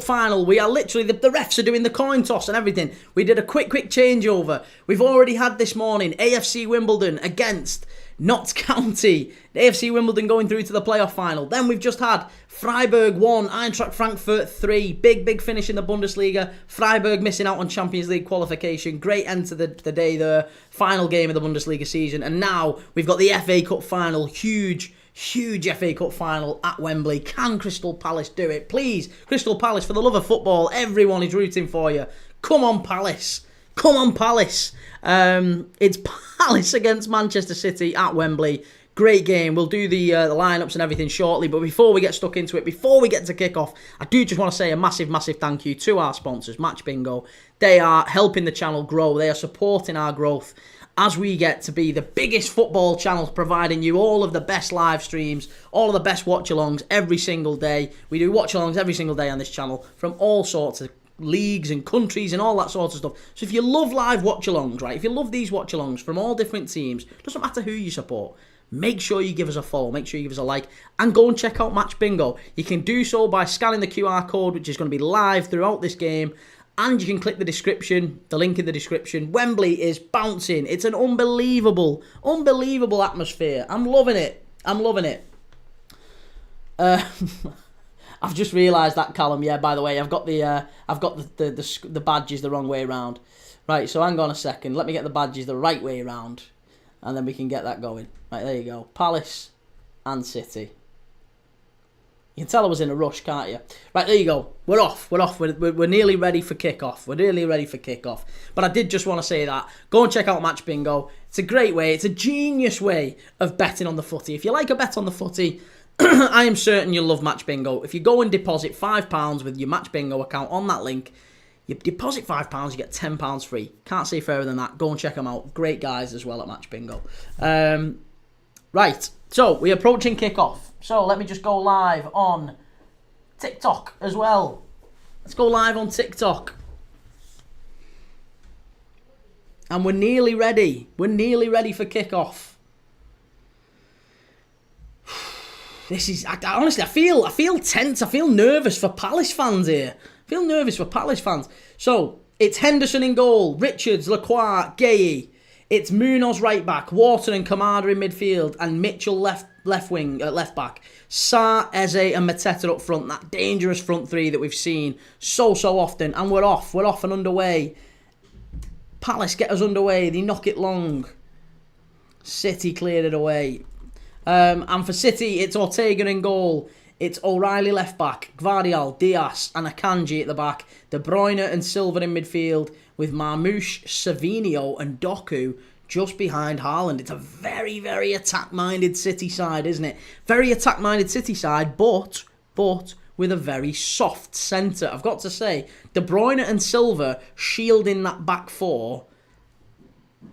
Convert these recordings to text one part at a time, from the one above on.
final. We are literally, the refs are doing the coin toss and everything. We did a quick changeover. We've already had this morning AFC Wimbledon against Notts County. The AFC Wimbledon going through to the playoff final. Then we've just had Freiburg 1, Eintracht Frankfurt 3. Big finish in the Bundesliga. Freiburg missing out on Champions League qualification. Great end to the day there. Final game of the Bundesliga season. And now we've got the FA Cup final. Huge FA Cup final at Wembley. Can Crystal Palace do it? Please, Crystal Palace, for the love of football, everyone is rooting for you. Come on, Palace. Come on, Palace. It's Palace against Manchester City at Wembley. Great game. We'll do the lineups and everything shortly. But before we get stuck into it, before we get to kick-off, I do just want to say a massive thank you to our sponsors, Match Bingo. They are helping the channel grow. They are supporting our growth as we get to be the biggest football channel, providing you all of the best live streams, all of the best watch-alongs every single day. We do watch-alongs every single day on this channel from all sorts of leagues and countries and all that sort of stuff. So if you love live watch-alongs, right, if you love these watch-alongs from all different teams, doesn't matter who you support, make sure you give us a follow, make sure you give us a like, and go and check out Match Bingo. You can do so by scanning the QR code, which is going to be live throughout this game, and you can click the description, the link in the description. Wembley is bouncing. It's an unbelievable atmosphere. I'm loving it. I've just realised that, Callum. Yeah, by the way, I've got the badges the wrong way around. Right, so hang on a second. Let me get the badges the right way around, and then we can get that going. Right, there you go. Palace and City. You can tell I was in a rush, can't you? Right, there you go. We're off. We're nearly ready for kick-off. But I did just want to say that. Go and check out Match Bingo. It's a great way. It's a genius way of betting on the footy. If you like a bet on the footy, I am certain you'll love Match Bingo. If you go and deposit £5 with your Match Bingo account on that link, you deposit £5, you get £10 free. Can't say fairer than that. Go and check them out. Great guys as well at Match Bingo. Right, so we're approaching kick-off. So let me just go live on TikTok as well. Let's go live on TikTok. And we're nearly ready. We're nearly ready for kick-off. This is, honestly, I feel tense. I feel nervous for Palace fans here. So, it's Henderson in goal, Richards, Lacroix, Gueye. It's Munoz right back, Wharton and Kamada in midfield, and Mitchell left back. Sarr, Eze and Mateta up front. That dangerous front three that we've seen so often. And we're off and underway. Palace get us underway. They knock it long. City cleared it away. And for City, it's Ortega in goal. It's O'Reilly left back, Gvardiol, Diaz and Akanji at the back. De Bruyne and Silva in midfield with Marmoush, Savinho and Doku just behind Haaland. It's a very attack-minded City side, isn't it? Very attack-minded City side, but with a very soft centre. I've got to say, De Bruyne and Silva shielding that back four,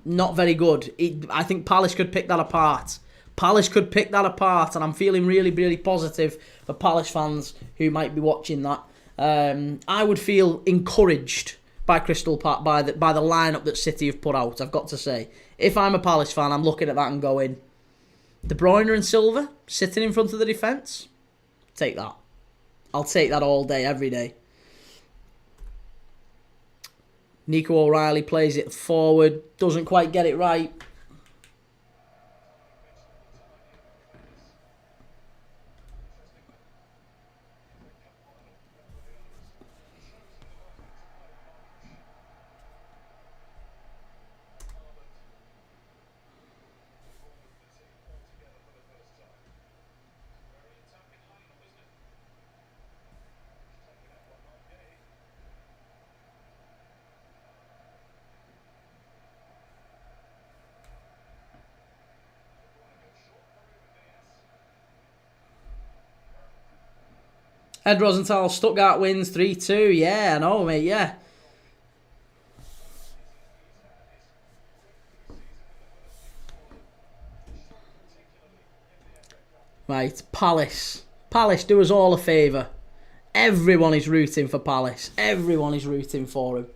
not very good. I think Palace could pick that apart. And I'm feeling really positive for Palace fans who might be watching that. I would feel encouraged by Crystal Palace, by the lineup that City have put out, I've got to say. If I'm a Palace fan, I'm looking at that and going, De Bruyne and Silva sitting in front of the defence? Take that. I'll take that all day, every day. Nico O'Reilly plays it forward, doesn't quite get it right. Ed Rosenthal, Stuttgart wins 3-2. Yeah, I know, mate, yeah. Right, Palace. Palace, do us all a favour. Everyone is rooting for Palace. Everyone is rooting for him.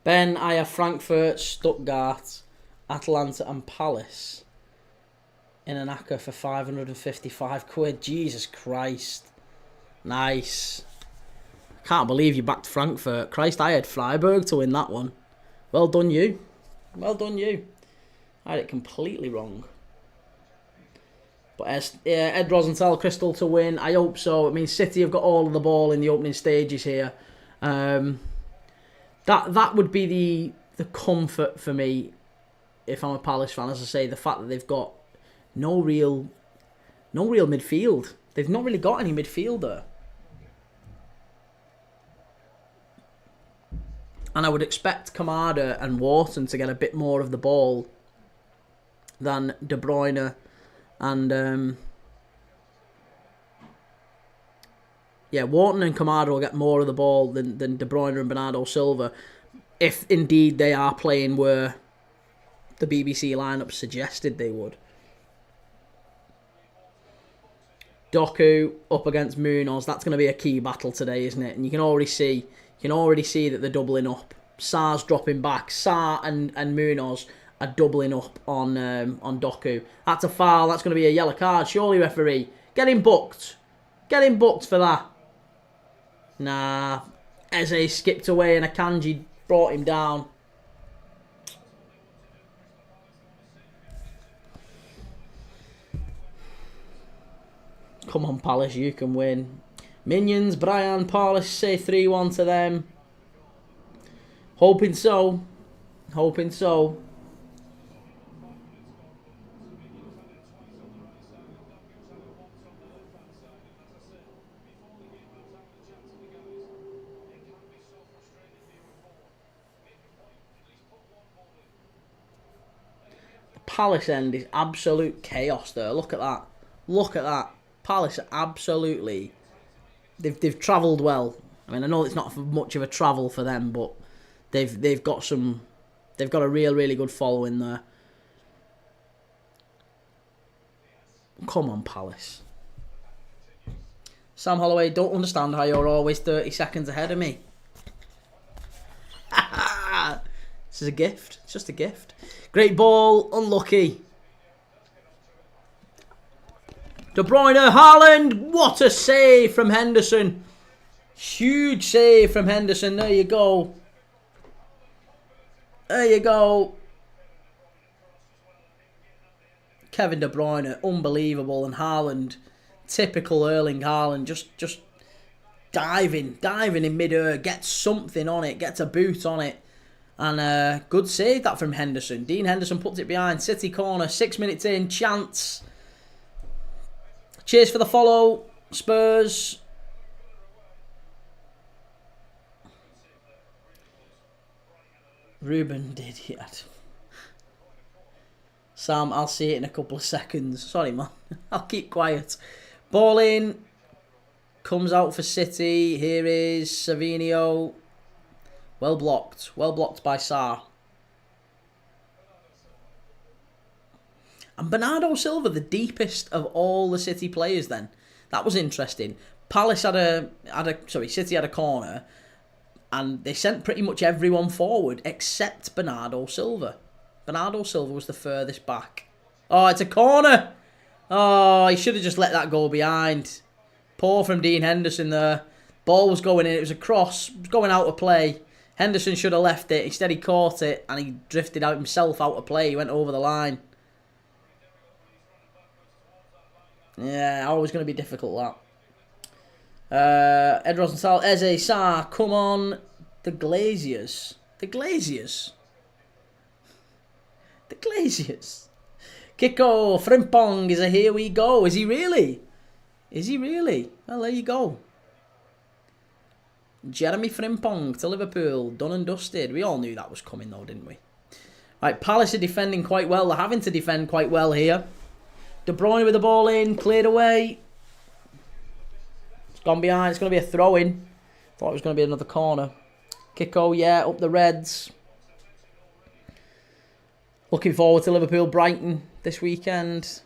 Ben, I have Frankfurt, Stuttgart, Atalanta and Palace in an acca for 555 quid. Jesus Christ. Nice. Can't believe you backed Frankfurt. Christ, I had Freiburg to win that one. Well done you. Well done you. I had it completely wrong. But Ed Rosenthal, Crystal to win. I hope so. I mean, City have got all of the ball in the opening stages here. That would be the comfort for me if I'm a Palace fan. As I say, the fact that they've got no real midfield. They've not really got any midfielder. And I would expect Kamada and Wharton to get a bit more of the ball than De Bruyne and Wharton and Kamada will get more of the ball than De Bruyne and Bernardo Silva, if indeed they are playing where the BBC lineup suggested they would. Doku up against Munoz. That's going to be a key battle today, isn't it? And you can already see that they're doubling up. Sarr's dropping back. Sarr and Munoz are doubling up on Doku. That's a foul. That's going to be a yellow card. Surely, referee. Get him booked. Get him booked for that. Nah. Eze skipped away and Akanji brought him down. Come on, Palace. You can win. Minions, Brian, Palace say 3-1 to them. Hoping so. Hoping so. The Palace end is absolute chaos there. Look at that. Look at that. Palace are absolutely... They've travelled well. I mean, I know it's not much of a travel for them, but they've got a really good following there. Come on, Palace. Sam Holloway, don't understand how you're always 30 seconds ahead of me. This is a gift. It's just a gift. Great ball, unlucky. De Bruyne, Haaland, what a save from Henderson. Huge save from Henderson. There you go. There you go. Kevin De Bruyne, unbelievable. And Haaland, typical Erling Haaland, just diving in mid-air, gets something on it, gets a boot on it. And good save that from Henderson. Dean Henderson puts it behind. City corner, 6 minutes in, chance. Cheers for the follow, Spurs. Ruben did yet. Sam, I'll see it in a couple of seconds. Sorry, man. I'll keep quiet. Ball in. Comes out for City. Here is Savinio. Well blocked. Well blocked by Sarr. And Bernardo Silva, the deepest of all the City players then. That was interesting. City had a corner. And they sent pretty much everyone forward except Bernardo Silva. Bernardo Silva was the furthest back. Oh, it's a corner. Oh, he should have just let that go behind. Poor from Dean Henderson there. Ball was going in. It was a cross. It was going out of play. Henderson should have left it. Instead, he caught it and he drifted out himself out of play. He went over the line. Yeah, always going to be difficult, that. Ed Rosenthal, Eze, Sarr, come on. The Glaziers. The Glaziers. The Glaziers. Kiko, Frimpong is a here we go. Is he really? Is he really? Well, there you go. Jeremy Frimpong to Liverpool. Done and dusted. We all knew that was coming though, didn't we? Right, Palace are defending quite well. They're having to defend quite well here. De Bruyne with the ball in. Cleared away. It's gone behind. It's going to be a throw-in. Thought it was going to be another corner. Kiko, yeah, up the Reds. Looking forward to Liverpool-Brighton this weekend.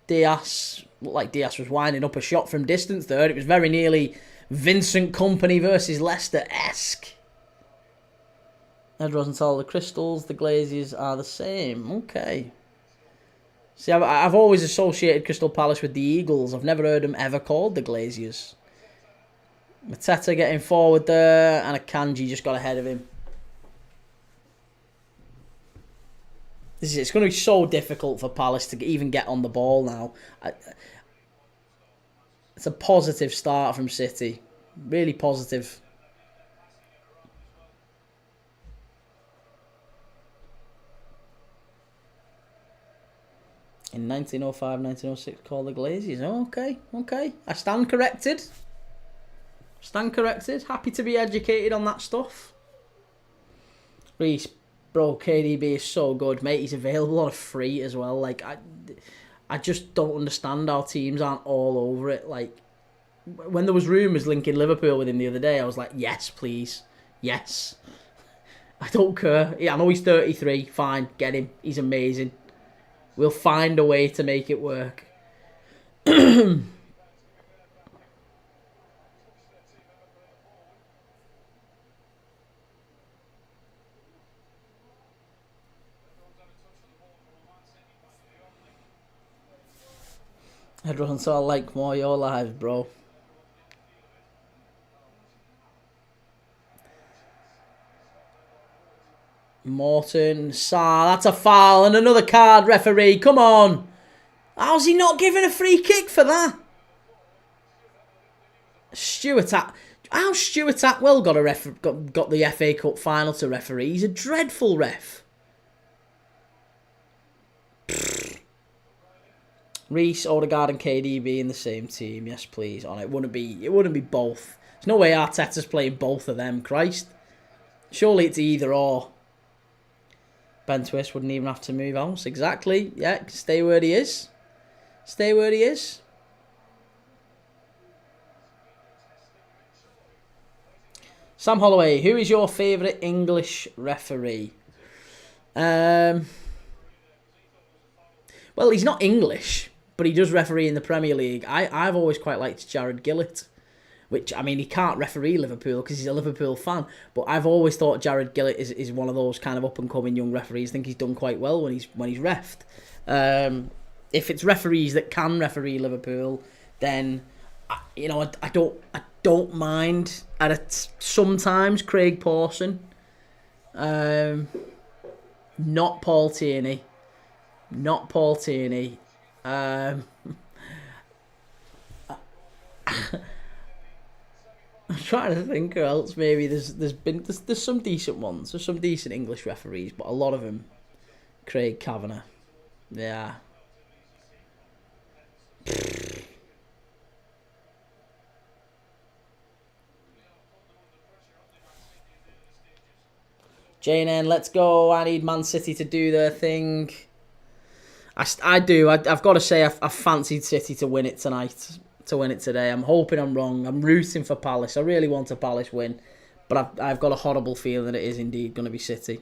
Diaz. Looked like Diaz was winding up a shot from distance there. It was very nearly Vincent Kompany versus Leicester-esque. Ed Rosenthal, the Crystals, the Glaziers are the same. Okay. See, I've always associated Crystal Palace with the Eagles. I've never heard them ever called the Glaziers. Mateta getting forward there, and Akanji just got ahead of him. It's going to be so difficult for Palace to even get on the ball now. It's a positive start from City. Really positive. In 1905, 1906, called the Glaziers. Oh, okay. I stand corrected. Happy to be educated on that stuff. Reece, bro, KDB is so good, mate. He's available on a free as well. Like, I just don't understand how teams aren't all over it. Like, when there was rumours linking Liverpool with him the other day, I was like, yes, please. Yes. I don't care. Yeah, I know he's 33. Fine, get him. He's amazing. We'll find a way to make it work. Ed so I like more your lives, bro. Morton, Sarr, that's a foul and another card, referee. Come on. How's he not giving a free kick for that? How's Stuart Atwell got the FA Cup final to referee? He's a dreadful ref. Reece, Odegaard and KDB in the same team. Yes, please. It wouldn't be both. There's no way Arteta's playing both of them, Christ. Surely it's either or. Ben Twist wouldn't even have to move house. Exactly. Yeah, stay where he is. Sam Holloway, who is your favourite English referee? Well, he's not English, but he does referee in the Premier League. I've always quite liked Jared Gillett. Which, I mean, he can't referee Liverpool because he's a Liverpool fan. But I've always thought Jared Gillett is one of those kind of up-and-coming young referees. I think he's done quite well when he's reffed. If it's referees that can referee Liverpool, then I don't mind. Sometimes Craig Pawson, not Paul Tierney. I'm trying to think who else. Maybe there's some decent ones. There's some decent English referees, but a lot of them, Craig Kavanagh. Yeah. JNN, let's go. I need Man City to do their thing. I do. I've got to say, I've fancied City to win it tonight. To win it today. I'm hoping I'm wrong. I'm rooting for Palace. I really want a Palace win. But I've got a horrible feeling that it is indeed going to be City.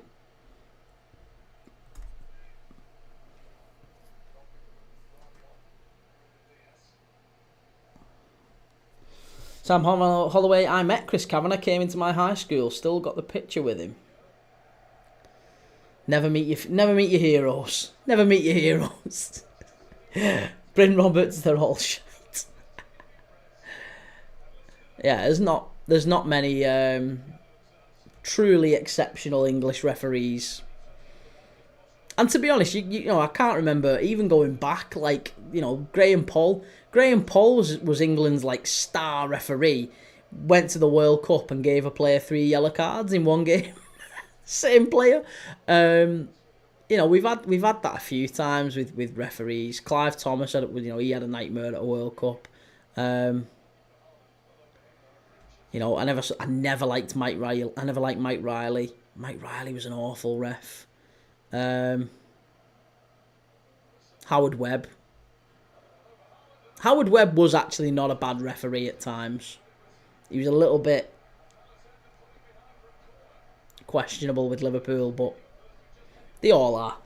Sam Holloway, I met Chris Kavanagh, came into my high school, still got the picture with him. Never meet your heroes. Never meet your heroes. Bryn Roberts, they're all shit. Yeah, there's not many truly exceptional English referees. And to be honest, you know, I can't remember even going back, like, you know, Graham Poll. Graham Poll was England's like star referee. Went to the World Cup and gave a player 3 yellow cards in one game. Same player. You know, we've had that a few times with referees. Clive Thomas had, you know, he had a nightmare at a World Cup. You know, I never liked Mike Riley. I never liked Mike Riley. Mike Riley was an awful ref. Howard Webb. Howard Webb was actually not a bad referee at times. He was a little bit questionable with Liverpool, but they all are.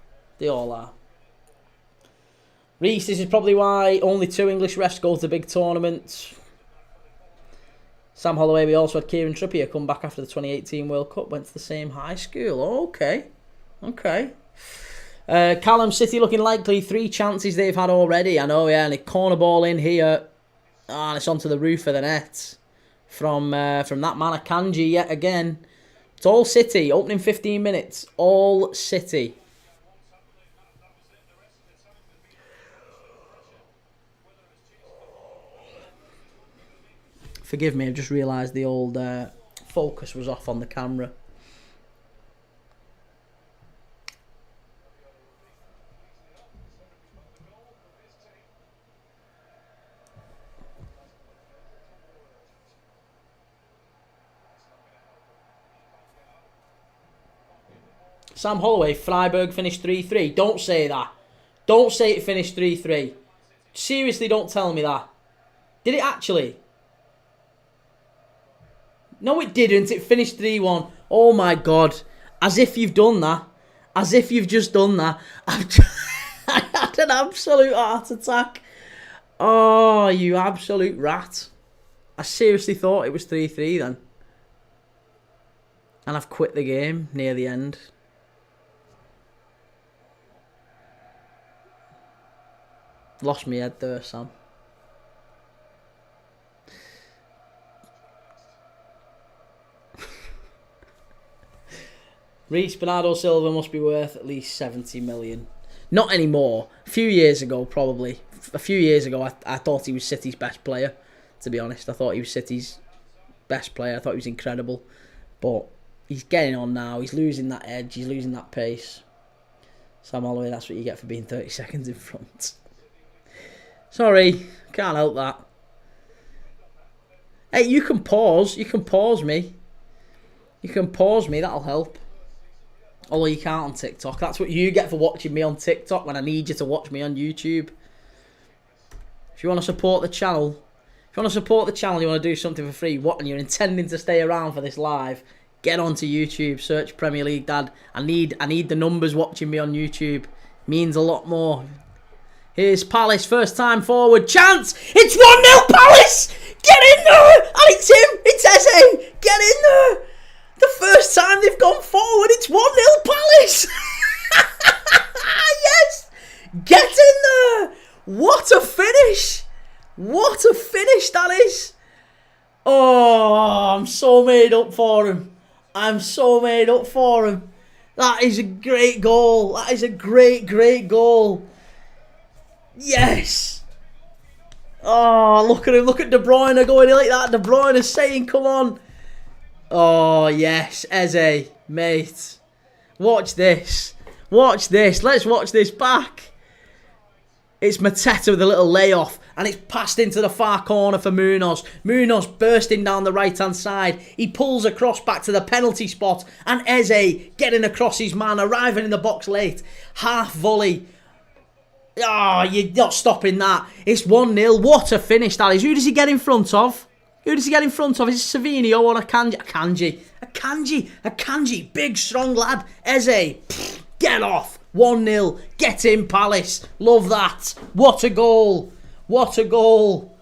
Reese, this is probably why only 2 English refs go to big tournaments. Sam Holloway, we also had Kieran Trippier come back after the 2018 World Cup, went to the same high school. Oh, okay. Callum, City looking likely, 3 chances they've had already. I know, yeah, and a corner ball in here. And it's onto the roof of the net from that man Akanji yet again. It's all City, opening 15 minutes, all City. Forgive me, I've just realised the old focus was off on the camera. Sam Holloway, Freiburg finished 3-3. Don't say that. Don't say it finished 3-3. Seriously, don't tell me that. Did it actually? No, it didn't. It finished 3-1. Oh my God. As if you've done that. As if you've just done that. I had an absolute heart attack. Oh, you absolute rat. I seriously thought it was 3-3 then. And I've quit the game near the end. Lost my head there, Sam. Reece, Bernardo Silva must be worth at least 70 million. Not anymore. A few years ago, probably. A few years ago, I thought he was City's best player, to be honest. I thought he was City's best player. I thought he was incredible. But he's getting on now. He's losing that edge. He's losing that pace. Sam Holloway, that's what you get for being 30 seconds in front. Sorry, can't help that. Hey, you can pause. You can pause me. You can pause me, that'll help. Although you can't on TikTok. That's what you get for watching me on TikTok when I need you to watch me on YouTube. If you want to support the channel, you want to do something for free, and you're intending to stay around for this live, get onto YouTube, search Premier League Dad. I need the numbers watching me on YouTube. Means a lot more. Here's Palace, first time forward, chance! It's 1-0 Palace! Get in there! And it's him! It's Eze! Get in there! The first time they've gone forward, it's 1-0 Palace! Yes! Get in there! What a finish! What a finish that is! Oh, I'm so made up for him. I'm so made up for him. That is a great goal. That is a great, great goal. Yes! Oh, look at him. Look at De Bruyne going like that. De Bruyne is saying, come on. Oh, yes. Eze, mate. Watch this. Watch this. Let's watch this back. It's Mateta with a little layoff. And it's passed into the far corner for Munoz. Munoz bursting down the right-hand side. He pulls across back to the penalty spot. And Eze getting across his man, arriving in the box late. Half volley. Oh, you're not stopping that. It's 1-0. What a finish that is. Who does he get in front of? Who does he get in front of? Is it Savinio or Akanji? Akanji. Big, strong lad. Eze. Get off. 1-0. Get in, Palace. Love that. What a goal. What a goal.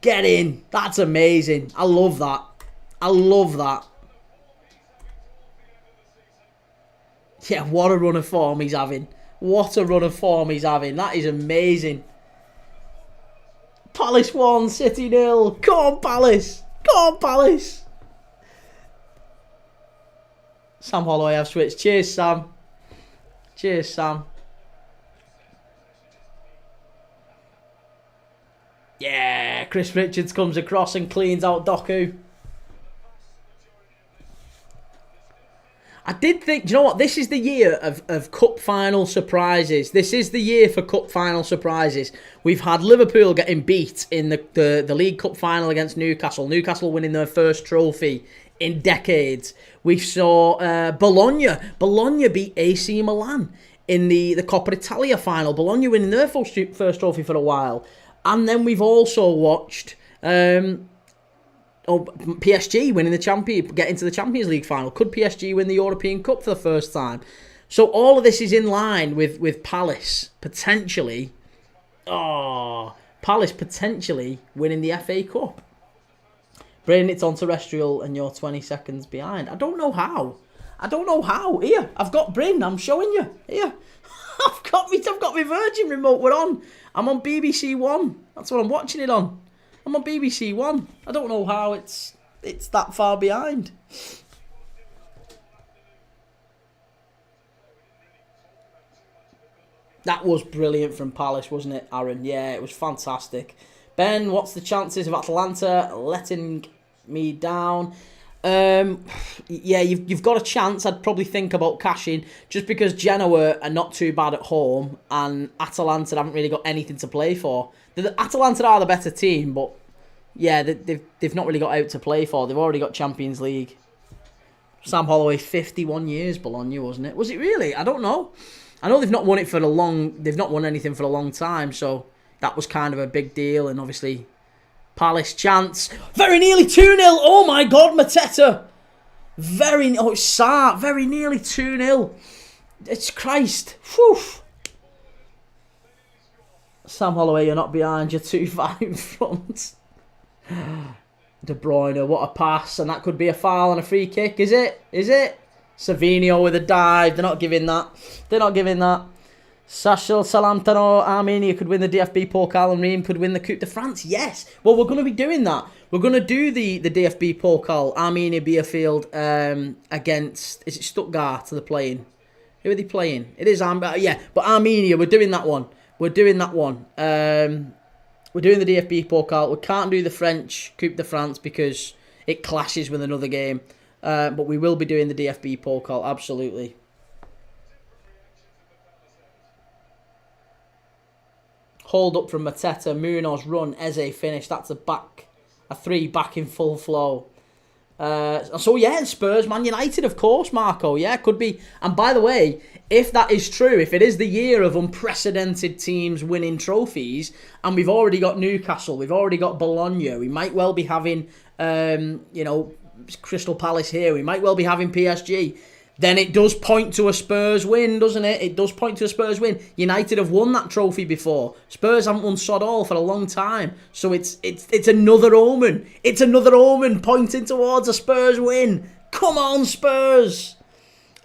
Get in. That's amazing. I love that. I love that. Yeah, what a run of form he's having. What a run of form he's having. That is amazing. Palace 1, City 0. Come on, Palace. Come on, Palace. Sam Holloway, I've switched. Cheers, Sam. Cheers, Sam. Yeah, Chris Richards comes across and cleans out Doku. I did think, do you know what? This is the year of cup final surprises. This is the year for cup final surprises. We've had Liverpool getting beat in the League Cup final against Newcastle. Newcastle winning their first trophy in decades. We saw Bologna. Bologna beat AC Milan in the Coppa Italia final. Bologna winning their first trophy for a while. And then we've also watched... PSG winning the getting to the Champions League final. Could PSG win the European Cup for the first time? So all of this is in line with Palace potentially. Palace potentially winning the FA Cup. Bringing it on terrestrial and you're 20 seconds behind. I don't know how. Here, I've got Bryn. I'm showing you. Here, I've got my Virgin remote. We're on. I'm on BBC One. That's what I'm watching it on. I'm on BBC One. I don't know how it's that far behind. That was brilliant from Palace, wasn't it, Aaron? Yeah, it was fantastic. Ben, what's the chances of Atalanta letting me down? Yeah, you've got a chance. I'd probably think about cashing just because Genoa are not too bad at home and Atalanta haven't really got anything to play for. Atalanta are the better team, but yeah, they've not really got out to play for. They've already got Champions League. Sam Holloway, 51 years, Bologna, wasn't it? Was it really? I don't know. I know they've not won anything for a long time, so that was kind of a big deal. And obviously, Palace chance, very nearly 2-0. Oh my God, Mateta, very nearly 2-0. It's Christ. Whew. Sam Holloway, you're not behind. You're too far in front. De Bruyne, what a pass, and that could be a foul and a free kick. Is it? Savinho with a dive. They're not giving that. Sachel Salantano, Armenia could win the DFB Pokal and Reims could win the Coupe de France. Yes. Well, we're going to be doing that. We're going to do the DFB Pokal, Armenia Bielefeld against, is it Stuttgart they're playing? Who are they playing? It is, yeah, but Armenia, we're doing that one. We're doing the DFB Pokal. We can't do the French Coupe de France because it clashes with another game. But we will be doing the DFB Pokal, absolutely. Hold up from Mateta, Munoz run, Eze finish. That's a 3 back in full flow. So yeah, Spurs, Man United, of course, Marco. Yeah, could be. And by the way, if that is true, if it is the year of unprecedented teams winning trophies, and we've already got Newcastle, we've already got Bologna, we might well be having, Crystal Palace here, we might well be having PSG, then it does point to a Spurs win, doesn't it? It does point to a Spurs win. United have won that trophy before. Spurs haven't won sod all for a long time. So it's another omen. It's another omen pointing towards a Spurs win. Come on, Spurs!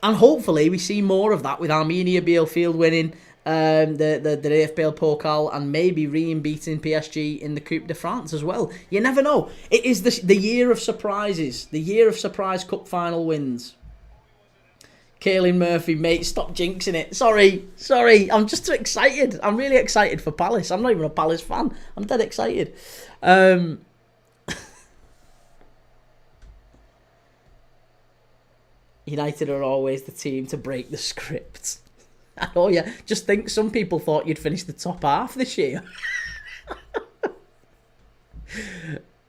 And hopefully we see more of that with Armenia Bielefeld winning the EFL Pokal and maybe Reims beating PSG in the Coupe de France as well. You never know. It is the year of surprises. The year of surprise cup final wins. Kaylin Murphy, mate, stop jinxing it. Sorry. I'm just too excited. I'm really excited for Palace. I'm not even a Palace fan. I'm dead excited. United are always the team to break the script. Oh yeah, just think some people thought you'd finish the top half this year.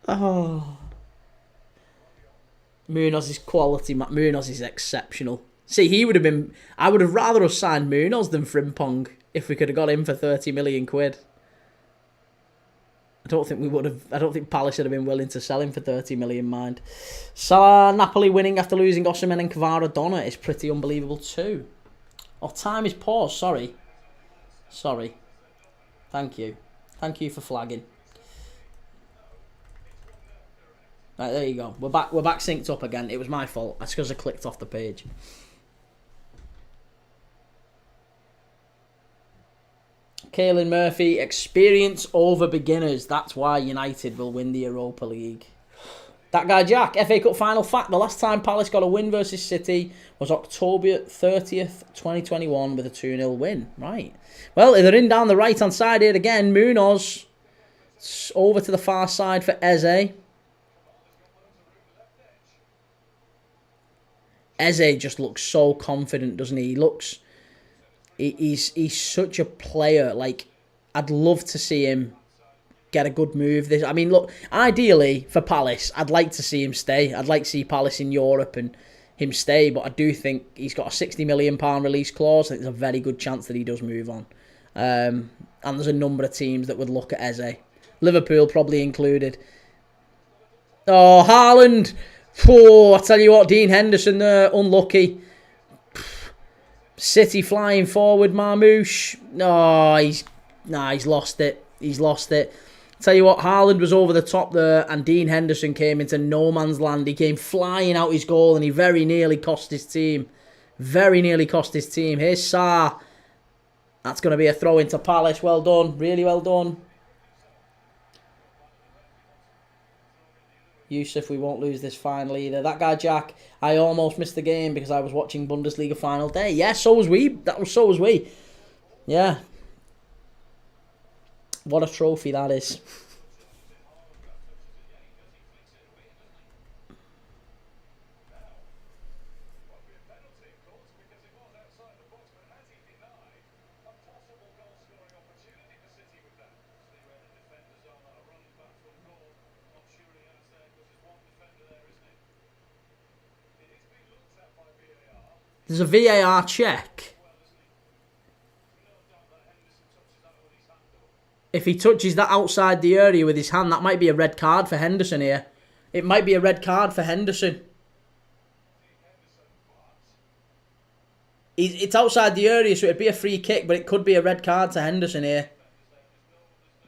Oh. Munoz is quality. Munoz is exceptional. See, he would have been... I would have rather have signed Munoz than Frimpong if we could have got him for 30 million quid. I don't think we would have... I don't think Palace would have been willing to sell him for 30 million, mind. Salah, Napoli winning after losing Osimhen and Kvaradona is pretty unbelievable too. Oh, time is paused. Sorry. Thank you for flagging. Right, there you go. We're back synced up again. It was my fault. That's because I clicked off the page. Kaylin Murphy, experience over beginners. That's why United will win the Europa League. That guy Jack, FA Cup final fact. The last time Palace got a win versus City was October 30th, 2021 with a 2-0 win. Right. Well, they're in down the right-hand side here again. Munoz over to the far side for Eze. Eze just looks so confident, doesn't he? He's such a player. Like, I'd love to see him get a good move. I mean, look, ideally for Palace, I'd like to see him stay. I'd like to see Palace in Europe and him stay, but I do think he's got a £60 million release clause. I think there's a very good chance that he does move on. And there's a number of teams that would look at Eze. Liverpool probably included. Oh, Haaland! Oh, I tell you what, Dean Henderson there, unlucky. City flying forward, Marmoush. No, he's lost it. He's lost it. Tell you what, Haaland was over the top there, and Dean Henderson came into no man's land. He came flying out his goal, and he very nearly cost his team. Very nearly cost his team. Here's Sarr. That's going to be a throw into Palace. Well done. Really well done. Yusuf, we won't lose this final either. That guy, Jack, I almost missed the game because I was watching Bundesliga final day. Yeah, so was we. So was we. Yeah. What a trophy that is. There's a VAR check. If he touches that outside the area with his hand, that might be a red card for Henderson here. It might be a red card for Henderson. It's outside the area, so it'd be a free kick, but it could be a red card to Henderson here.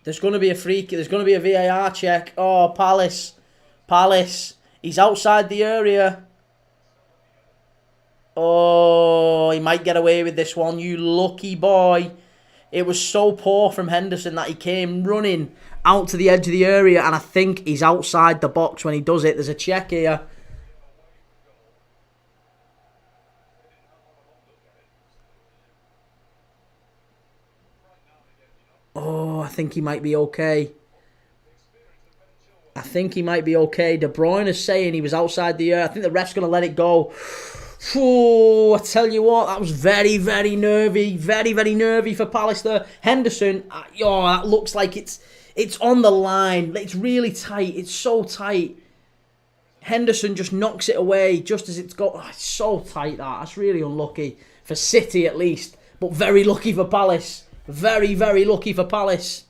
There's going to be a free kick. There's going to be a VAR check. Oh, Palace. Palace. He's outside the area. Oh, he might get away with this one. You lucky boy. It was so poor from Henderson that he came running out to the edge of the area, and I think he's outside the box when he does it. There's a check here. Oh, I think he might be okay. I think he might be okay. De Bruyne is saying he was outside the area. I think the ref's going to let it go. Oh, I tell you what, that was very, very nervy. Very, very nervy for Palace there. Henderson, oh, that looks like it's on the line. It's really tight. It's so tight. Henderson just knocks it away just as it's got... Oh, it's so tight, that. That's really unlucky. For City, at least. But very lucky for Palace. Very, very lucky for Palace.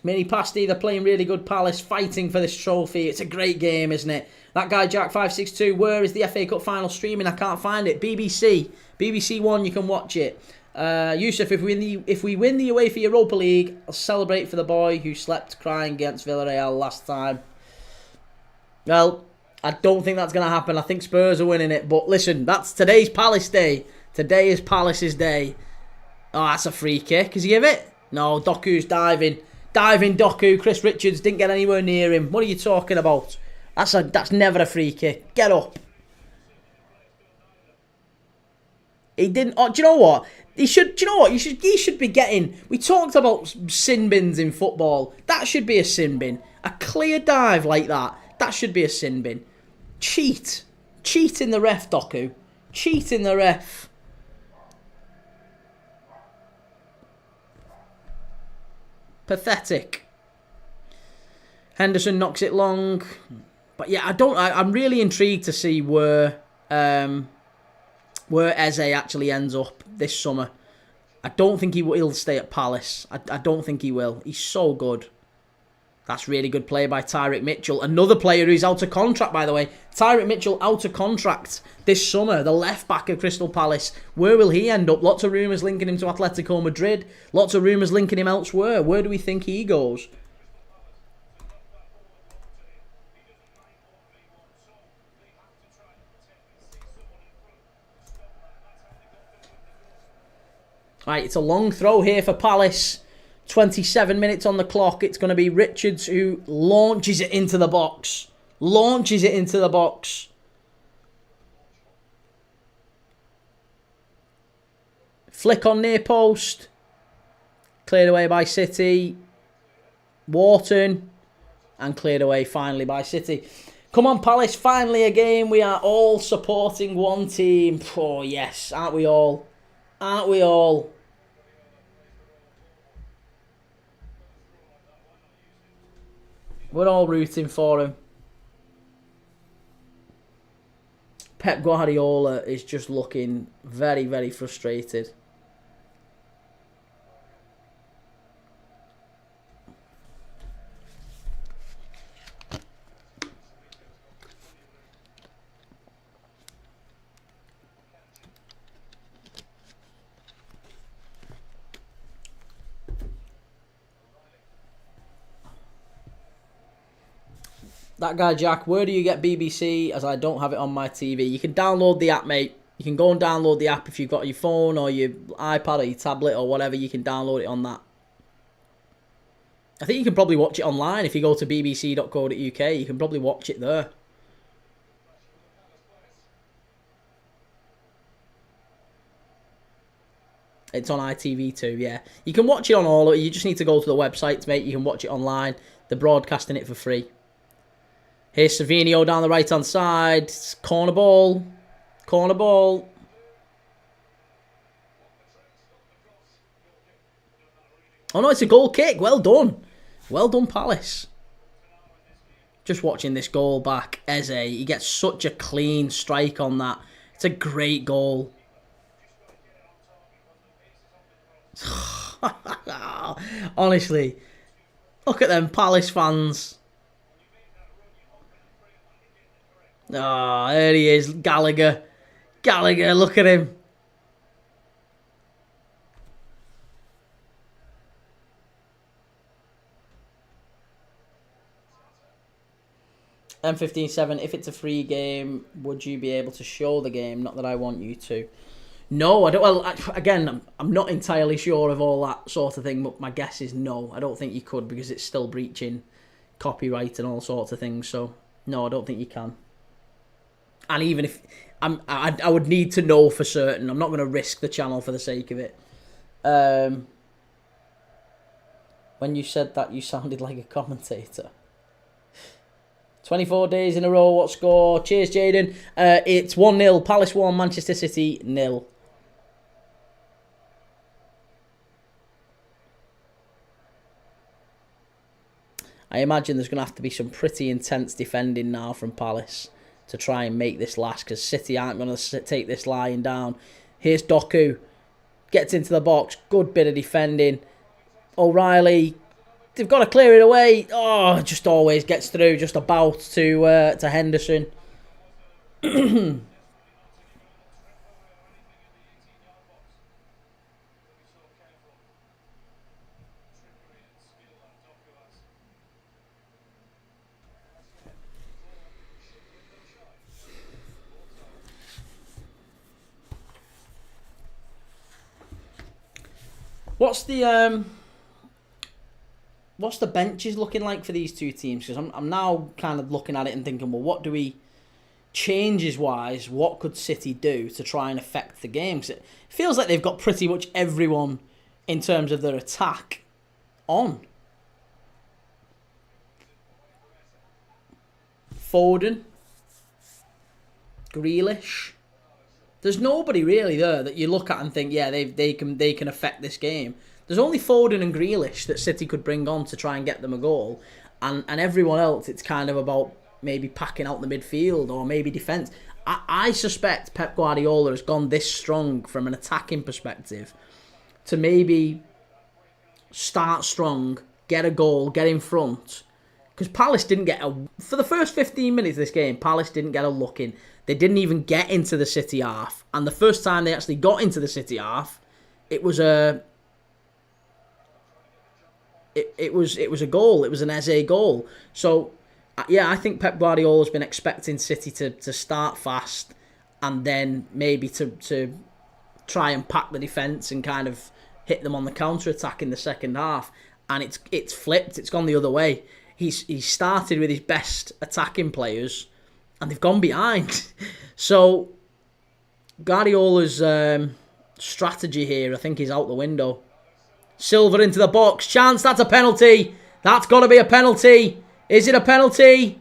Mini Pasty, they're playing really good. Palace fighting for this trophy. It's a great game, isn't it? That guy, Jack562, where is the FA Cup final streaming? I can't find it. BBC. BBC One, you can watch it. Yusuf, if we win the UEFA Europa League, I'll celebrate for the boy who slept crying against Villarreal last time. Well, I don't think that's going to happen. I think Spurs are winning it. But listen, that's today's Palace day. Today is Palace's day. Oh, that's a free kick. Does he give it? No, Doku's diving. Diving Doku. Chris Richards didn't get anywhere near him. What are you talking about? That's never a free kick. Get up. He didn't. Oh, do you know what? He should. Do you know what? He should be getting. We talked about sin bins in football. That should be a sin bin. A clear dive like that. That should be a sin bin. Cheat in the ref, Doku. Cheat in the ref. Pathetic. Henderson knocks it long. But yeah, I'm really intrigued to see where Eze actually ends up this summer. I don't think he'll stay at Palace. I don't think he will. He's so good. That's really good play by Tyrick Mitchell. Another player who's out of contract, by the way. Tyrick Mitchell out of contract this summer. The left back of Crystal Palace. Where will he end up? Lots of rumours linking him to Atletico Madrid. Lots of rumours linking him elsewhere. Where do we think he goes? Right, it's a long throw here for Palace. 27 minutes on the clock. It's going to be Richards who launches it into the box. Launches it into the box. Flick on near post. Cleared away by City. Wharton. And cleared away finally by City. Come on, Palace. Finally a game. We are all supporting one team. Oh, yes. Aren't we all? Aren't we all? We're all rooting for him. Pep Guardiola is just looking very, very frustrated. That guy Jack, where do you get BBC? As I don't have it on my TV. You can download the app, mate. You can go and download the app if you've got your phone or your iPad or your tablet or whatever. You can download it on that. I think you can probably watch it online if you go to bbc.co.uk. You can probably watch it there. It's on ITV2, yeah. You can watch it on all of it. You just need to go to the website, mate. You can watch it online. They're broadcasting it for free. Here's Savinio down the right-hand side. Corner ball. Corner ball. Oh, no, it's a goal kick. Well done. Well done, Palace. Just watching this goal back. Eze, he gets such a clean strike on that. It's a great goal. Honestly, look at them Palace fans. Oh, there he is, Gallagher. Gallagher, look at him. M15-7, if it's a free game, would you be able to show the game? Not that I want you to. No, I don't. Well, again, I'm not entirely sure of all that sort of thing, but my guess is no. I don't think you could because it's still breaching copyright and all sorts of things. So, no, I don't think you can. And even if I would need to know for certain. I'm not going to risk the channel for the sake of it. When you said that, you sounded like a commentator. 24 days in a row, what score? Cheers, Jaden. It's 1-0. Palace 1, Manchester City 0. I imagine there's going to have to be some pretty intense defending now from Palace to try and make this last, because City aren't going to take this lying down. Here's Doku. Gets into the box. Good bit of defending. O'Reilly. They've got to clear it away. Oh, just always gets through. Just about to Henderson. What's the benches looking like for these two teams? Because I'm now kind of looking at it and thinking, well, what do we, changes-wise, what could City do to try and affect the game? Because it feels like they've got pretty much everyone in terms of their attack on. Foden. Grealish. There's nobody really there that you look at and think, yeah, they can affect this game. There's only Foden and Grealish that City could bring on to try and get them a goal. And everyone else, it's kind of about maybe packing out the midfield or maybe defence. I suspect Pep Guardiola has gone this strong from an attacking perspective to maybe start strong, get a goal, get in front. Because Palace didn't get for the first 15 minutes of this game, Palace didn't get a look in. They didn't even get into the City half. And the first time they actually got into the City half, it was a goal. It was an Eze goal. So, yeah, I think Pep Guardiola's been expecting City to start fast and then maybe to try and pack the defence and kind of hit them on the counter-attack in the second half. And it's flipped. It's gone the other way. He's started with his best attacking players and they've gone behind. So, Guardiola's strategy here, I think, is out the window. Silva into the box. Chance, that's a penalty. That's got to be a penalty. Is it a penalty?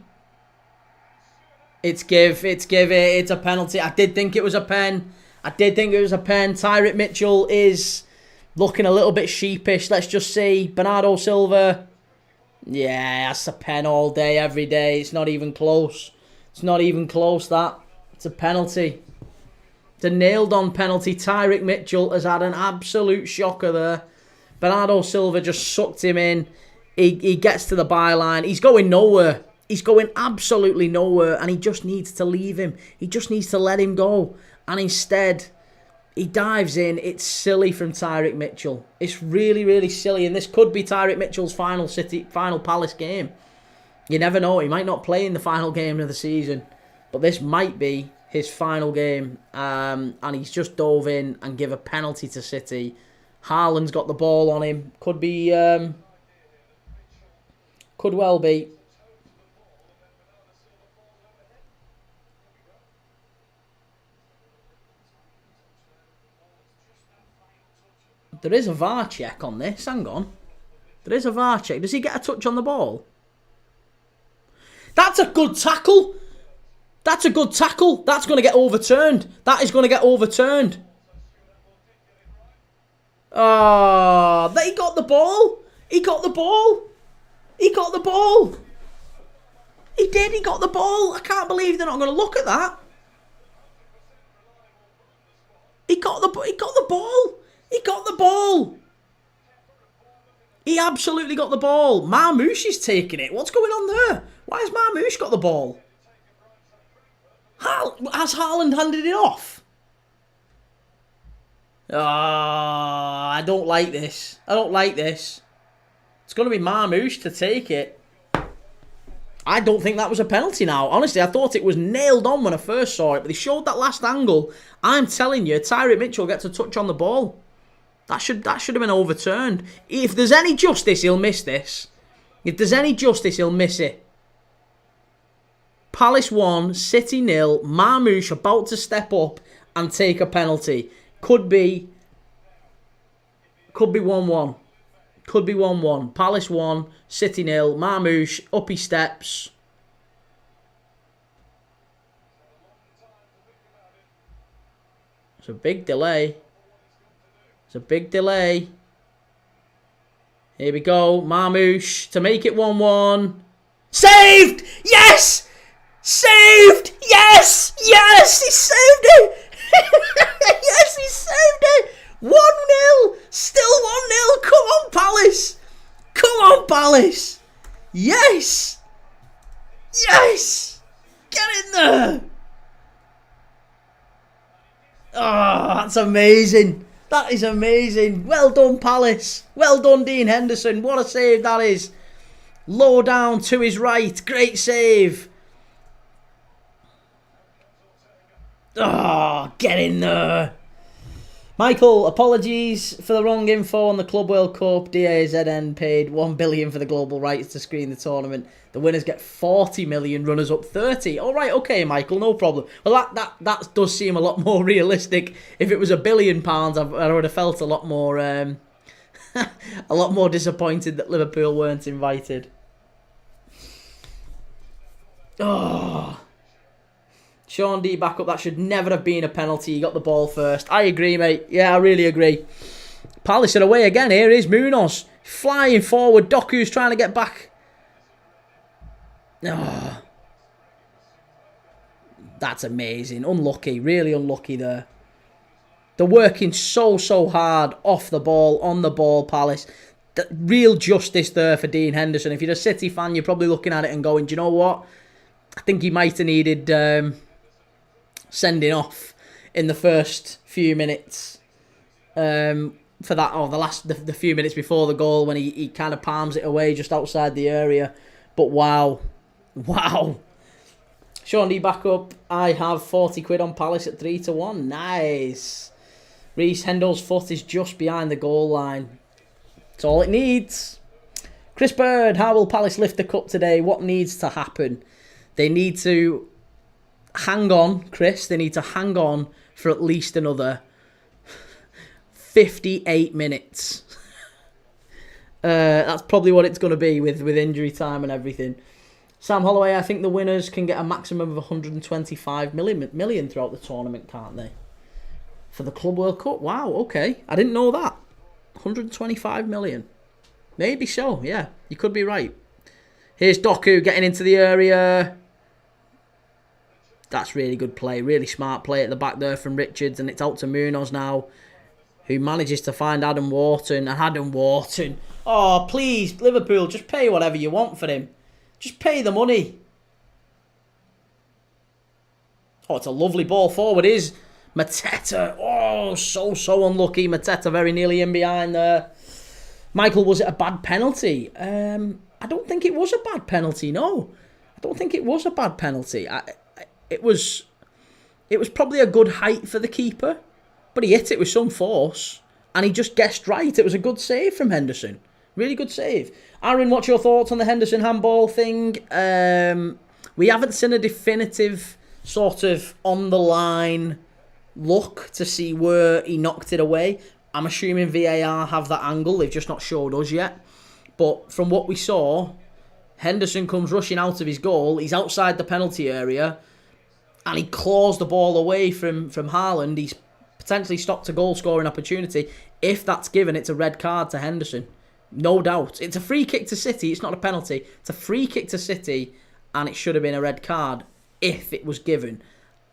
It's a penalty. I did think it was a pen. Tyrick Mitchell is looking a little bit sheepish. Let's just see. Bernardo Silva. Yeah, that's a pen all day, every day. It's not even close. That. It's a penalty. It's a nailed-on penalty. Tyrick Mitchell has had an absolute shocker there. Bernardo Silva just sucked him in. He gets to the byline. He's going nowhere. He's going absolutely nowhere, and he just needs to leave him. He just needs to let him go. And instead, he dives in. It's silly from Tyrick Mitchell. It's really, really silly, and this could be Tyrick Mitchell's final Palace game. You never know. He might not play in the final game of the season. But this might be his final game. And he's just dove in and give a penalty to City. Haaland's got the ball on him. Could be... could well be. There is a VAR check on this. Hang on. There is a VAR check. Does he get a touch on the ball? That's a good tackle. That's a good tackle. That's going to get overturned. That is going to get overturned. Oh, he got the ball. He got the ball. He got the ball. He did. He got the ball. I can't believe they're not going to look at that. He got the ball. He got the ball. He absolutely got the ball. Marmoush is taking it. What's going on there? Why has Marmoush got the ball? Has Haaland handed it off? I don't like this. I don't like this. It's going to be Marmoush to take it. I don't think that was a penalty now. Honestly, I thought it was nailed on when I first saw it, but they showed that last angle. I'm telling you, Tyreek Mitchell gets a touch on the ball. That should have been overturned. If there's any justice, he'll miss this. If there's any justice, he'll miss it. Palace 1, City 0. Marmoush about to step up and take a penalty. Could be 1-1. Could be 1-1. Palace 1, City 0. Marmoush, up he steps. It's a big delay. It's a big delay. Here we go. Marmoush to make it 1-1. Saved! Yes! Saved! Yes! Yes! He saved it! Yes, he saved it! 1-0! Still 1-0! Come on, Palace! Come on, Palace! Yes! Yes! Get in there! Oh, that's amazing. That is amazing. Well done, Palace. Well done, Dean Henderson. What a save that is. Low down to his right. Great save. Oh, get in there. Michael, apologies for the wrong info on the Club World Cup. DAZN paid $1 billion for the global rights to screen the tournament. The winners get 40 million, runners up 30. All right, okay, Michael, no problem. Well, that does seem a lot more realistic. If it was £1 billion, I would have felt a lot more a lot more disappointed that Liverpool weren't invited. Oh. Sean D back up. That should never have been a penalty. He got the ball first. I agree, mate. Yeah, I really agree. Palace are away again. Here is Munoz. Flying forward. Doku's trying to get back. Oh. That's amazing. Unlucky. Really unlucky there. They're working so hard off the ball, on the ball, Palace. Real justice there for Dean Henderson. If you're a City fan, you're probably looking at it and going, do you know what? I think he might have needed sending off in the first few minutes for that, or the few minutes before the goal when he kind of palms it away just outside the area. But wow. Sean D back up. I have 40 quid on Palace at 3-1. Nice. Reece Hendel's foot is just behind the goal line. That's all it needs. Chris Bird, how will Palace lift the cup today? What needs to happen? They need to hang on, Chris. They need to hang on for at least another 58 minutes. That's probably what it's going to be with injury time and everything. Sam Holloway, I think the winners can get a maximum of 125 million throughout the tournament, can't they? For the Club World Cup. Wow, okay. I didn't know that. 125 million. Maybe so, yeah. You could be right. Here's Doku getting into the area. That's really good play. Really smart play at the back there from Richards. And it's out to Munoz now, who manages to find Adam Wharton. And Adam Wharton. Oh, please, Liverpool, just pay whatever you want for him. Just pay the money. Oh, it's a lovely ball forward. Is Mateta. Oh, so unlucky. Mateta very nearly in behind there. Michael, was it a bad penalty? I don't think it was a bad penalty. No, I don't think it was a bad penalty. It was probably a good height for the keeper, but he hit it with some force, and he just guessed right. It was a good save from Henderson. Really good save. Aaron, what's your thoughts on the Henderson handball thing? We haven't seen a definitive sort of on the line look to see where he knocked it away. I'm assuming VAR have that angle. They've just not showed us yet. But from what we saw, Henderson comes rushing out of his goal. He's outside the penalty area, and he claws the ball away from Haaland. He's potentially stopped a goal-scoring opportunity. If that's given, it's a red card to Henderson. No doubt. It's a free kick to City. It's not a penalty. It's a free kick to City, and it should have been a red card if it was given.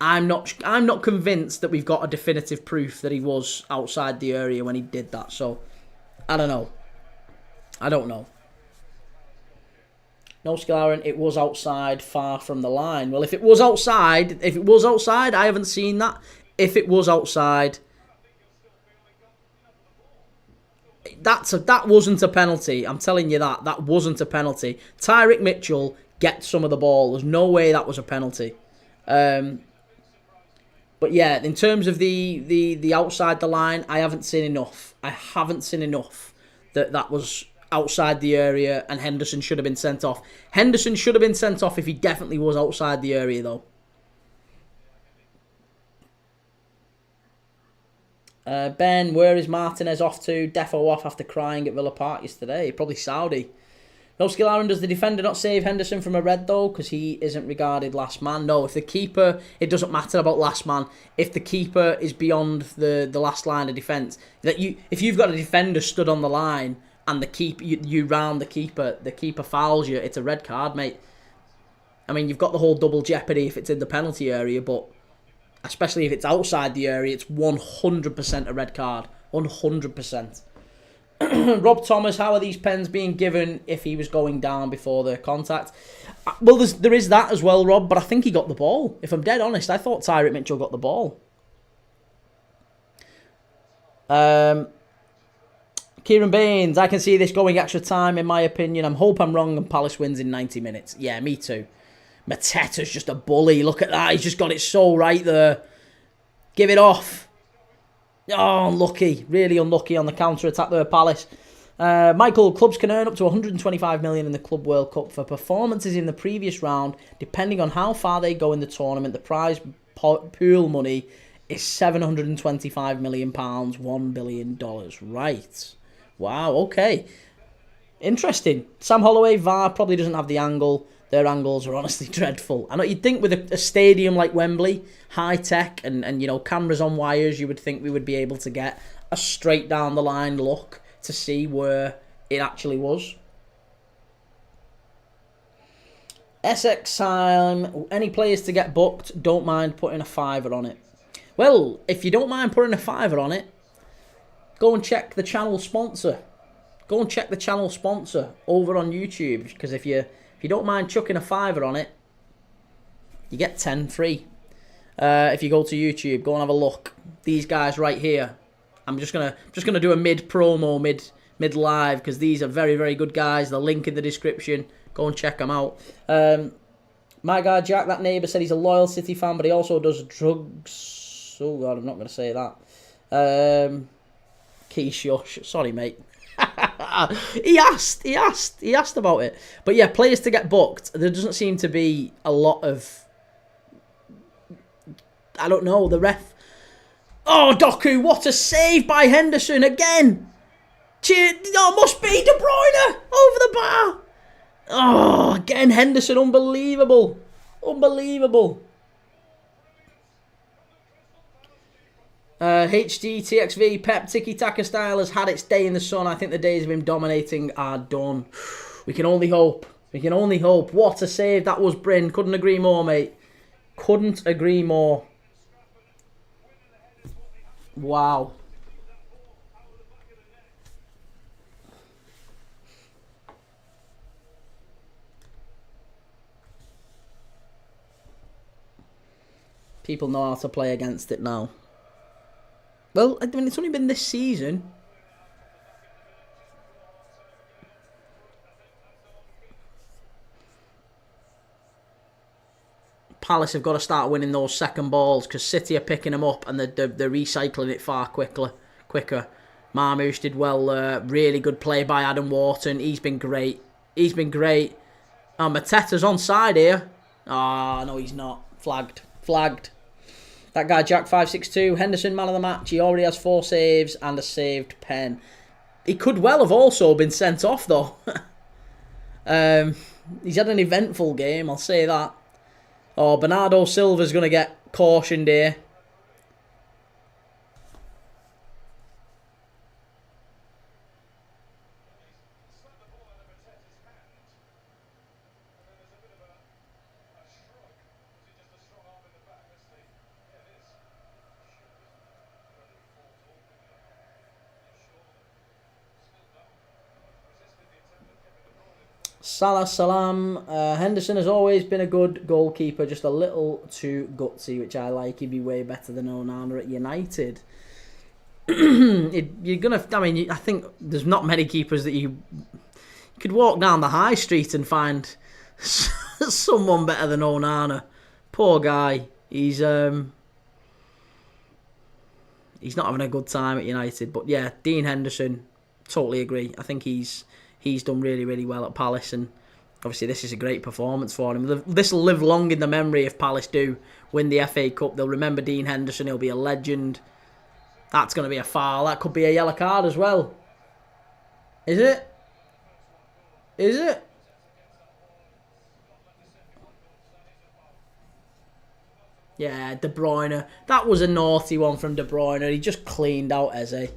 I'm not convinced that we've got a definitive proof that he was outside the area when he did that. So, I don't know. No skill, Aaron. It was outside, far from the line. Well, if it was outside, I haven't seen that. If it was outside, that wasn't a penalty. I'm telling you that wasn't a penalty. Tyrick Mitchell gets some of the ball. There's no way that was a penalty. But yeah, in terms of the outside the line, I haven't seen enough. That was outside the area, and Henderson should have been sent off. Henderson should have been sent off if he definitely was outside the area, though. Ben, where is Martinez off to? Defo off after crying at Villa Park yesterday. Probably Saudi. No skill, Aaron. Does the defender not save Henderson from a red, though? Because he isn't regarded last man. No, if the keeper... It doesn't matter about last man. If the keeper is beyond the last line of defence, if you've got a defender stood on the line and the keeper you round the keeper fouls you, it's a red card, mate. I mean, you've got the whole double jeopardy if it's in the penalty area, but especially if it's outside the area, it's 100% a red card. 100%. Rob Thomas, how are these pens being given if he was going down before the contact? Well, there is that as well, Rob, but I think he got the ball. If I'm dead honest, I thought Tyrick Mitchell got the ball. Kieran Baines, I can see this going extra time, in my opinion. I hope I'm wrong and Palace wins in 90 minutes. Yeah, me too. Mateta's just a bully. Look at that. He's just got it so right there. Give it off. Oh, unlucky. Really unlucky on the counter-attack there, Palace. Michael, clubs can earn up to 125 million in the Club World Cup for performances in the previous round. Depending on how far they go in the tournament, the prize pool money is 725 million pounds, $1 billion. Right. Wow, okay. Interesting. Sam Holloway, VAR probably doesn't have the angle. Their angles are honestly dreadful. I know you'd think with a stadium like Wembley, high tech and cameras on wires, you would think we would be able to get a straight down the line look to see where it actually was. Essex time. Any players to get booked, don't mind putting a fiver on it. Well, if you don't mind putting a fiver on it, go and check the channel sponsor. Go and check the channel sponsor over on YouTube, because if you don't mind chucking a fiver on it, you get 10 free. If you go to YouTube, go and have a look. These guys right here. I'm just gonna do a mid promo, mid live, because these are very, very good guys. The link in the description. Go and check them out. My guy Jack, that neighbour, said he's a loyal City fan, but he also does drugs. Oh God, I'm not gonna say that. Shush. Sorry, mate. He asked about it. But yeah, players to get booked. There doesn't seem to be a lot of... I don't know, the ref... Oh, Doku, what a save by Henderson again. Oh, must be De Bruyne over the bar. Oh, again, Henderson, unbelievable. Unbelievable. HD, TXV, Pep, tiki-taka style has had its day in the sun. I think the days of him dominating are done. We can only hope. We can only hope. What a save that was, Bryn. Couldn't agree more, mate. Couldn't agree more. Wow. People know how to play against it now. Well, I mean, it's only been this season. Palace have got to start winning those second balls because City are picking them up and they're recycling it far quicker. Marmoush did well. Really good play by Adam Wharton. He's been great. Oh, Mateta's onside here. Ah, no, he's not. Flagged. That guy, Jack 562, Henderson, man of the match. He already has 4 saves and a saved pen. He could well have also been sent off, though. He's had an eventful game, I'll say that. Oh, Bernardo Silva's going to get cautioned here. Salah Salam. Henderson has always been a good goalkeeper, just a little too gutsy, which I like. He'd be way better than Onana at United. I think there's not many keepers that you could walk down the high street and find someone better than Onana. Poor guy. He's not having a good time at United. But yeah, Dean Henderson, totally agree. I think he's done really, really well at Palace, and obviously this is a great performance for him. This will live long in the memory if Palace do win the FA Cup. They'll remember Dean Henderson. He'll be a legend. That's going to be a foul. That could be a yellow card as well. Is it? Yeah, De Bruyne. That was a naughty one from De Bruyne. He just cleaned out Eze.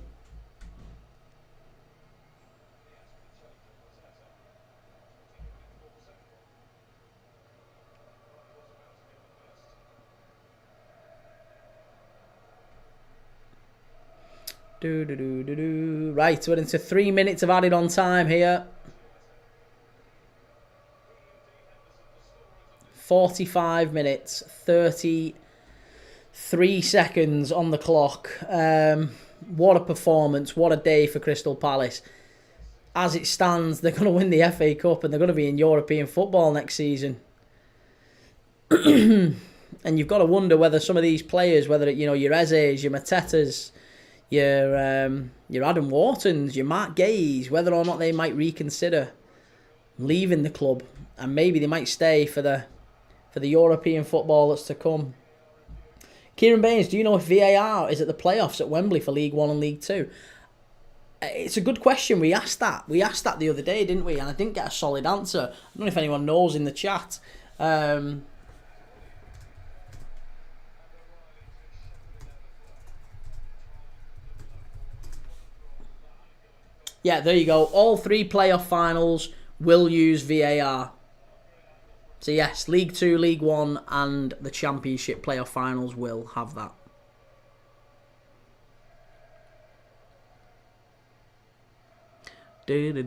Right, we're into 3 minutes of added on time here. 45 minutes, 33 seconds on the clock. What a performance, what a day for Crystal Palace. As it stands, they're going to win the FA Cup and they're going to be in European football next season. And you've got to wonder whether some of these players, whether your Ezes, your Matetas, your Adam Whartons, your Mark Gays, whether or not they might reconsider leaving the club, and maybe they might stay for the European football that's to come. Kieran Baines, do you know if VAR is at the playoffs at Wembley for League 1 and League 2? It's a good question. We asked that the other day, didn't we? And I didn't get a solid answer. I don't know if anyone knows in the chat. Yeah, there you go. All 3 playoff finals will use VAR. So yes, League 2, League 1 and the Championship playoff finals will have that. There's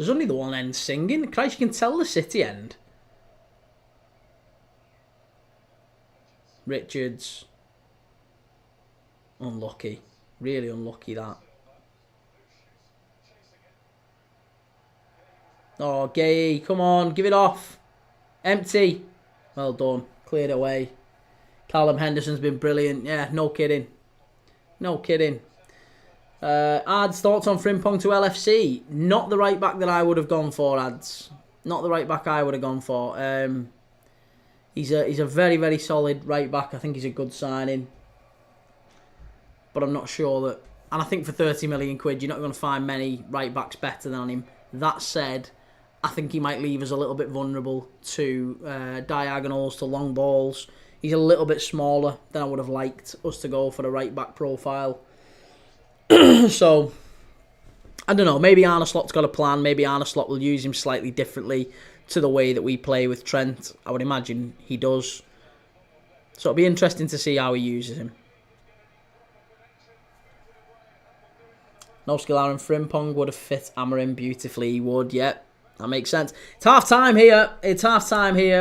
only the one end singing. Christ, you can tell the City end. Richards. Unlucky. Really unlucky, that. Oh, Gay. Come on. Give it off. Empty. Well done. Cleared away. Callum Henderson's been brilliant. Yeah, no kidding. No kidding. Ads, thoughts on Frimpong to LFC? Not the right back that I would have gone for, Ads. Not the right back I would have gone for. He's a very, very solid right back. I think he's a good signing. But I'm not sure that... And I think for 30 million quid, you're not going to find many right backs better than him. That said, I think he might leave us a little bit vulnerable to diagonals, to long balls. He's a little bit smaller than I would have liked us to go for the right back profile. So, I don't know. Maybe Arne Slot's got a plan. Maybe Arne Slot will use him slightly differently to the way that we play with Trent. I would imagine he does. So it'll be interesting to see how he uses him. No skill Aaron Frimpong would have fit Amarim beautifully. He would, yep. That makes sense. It's half time here.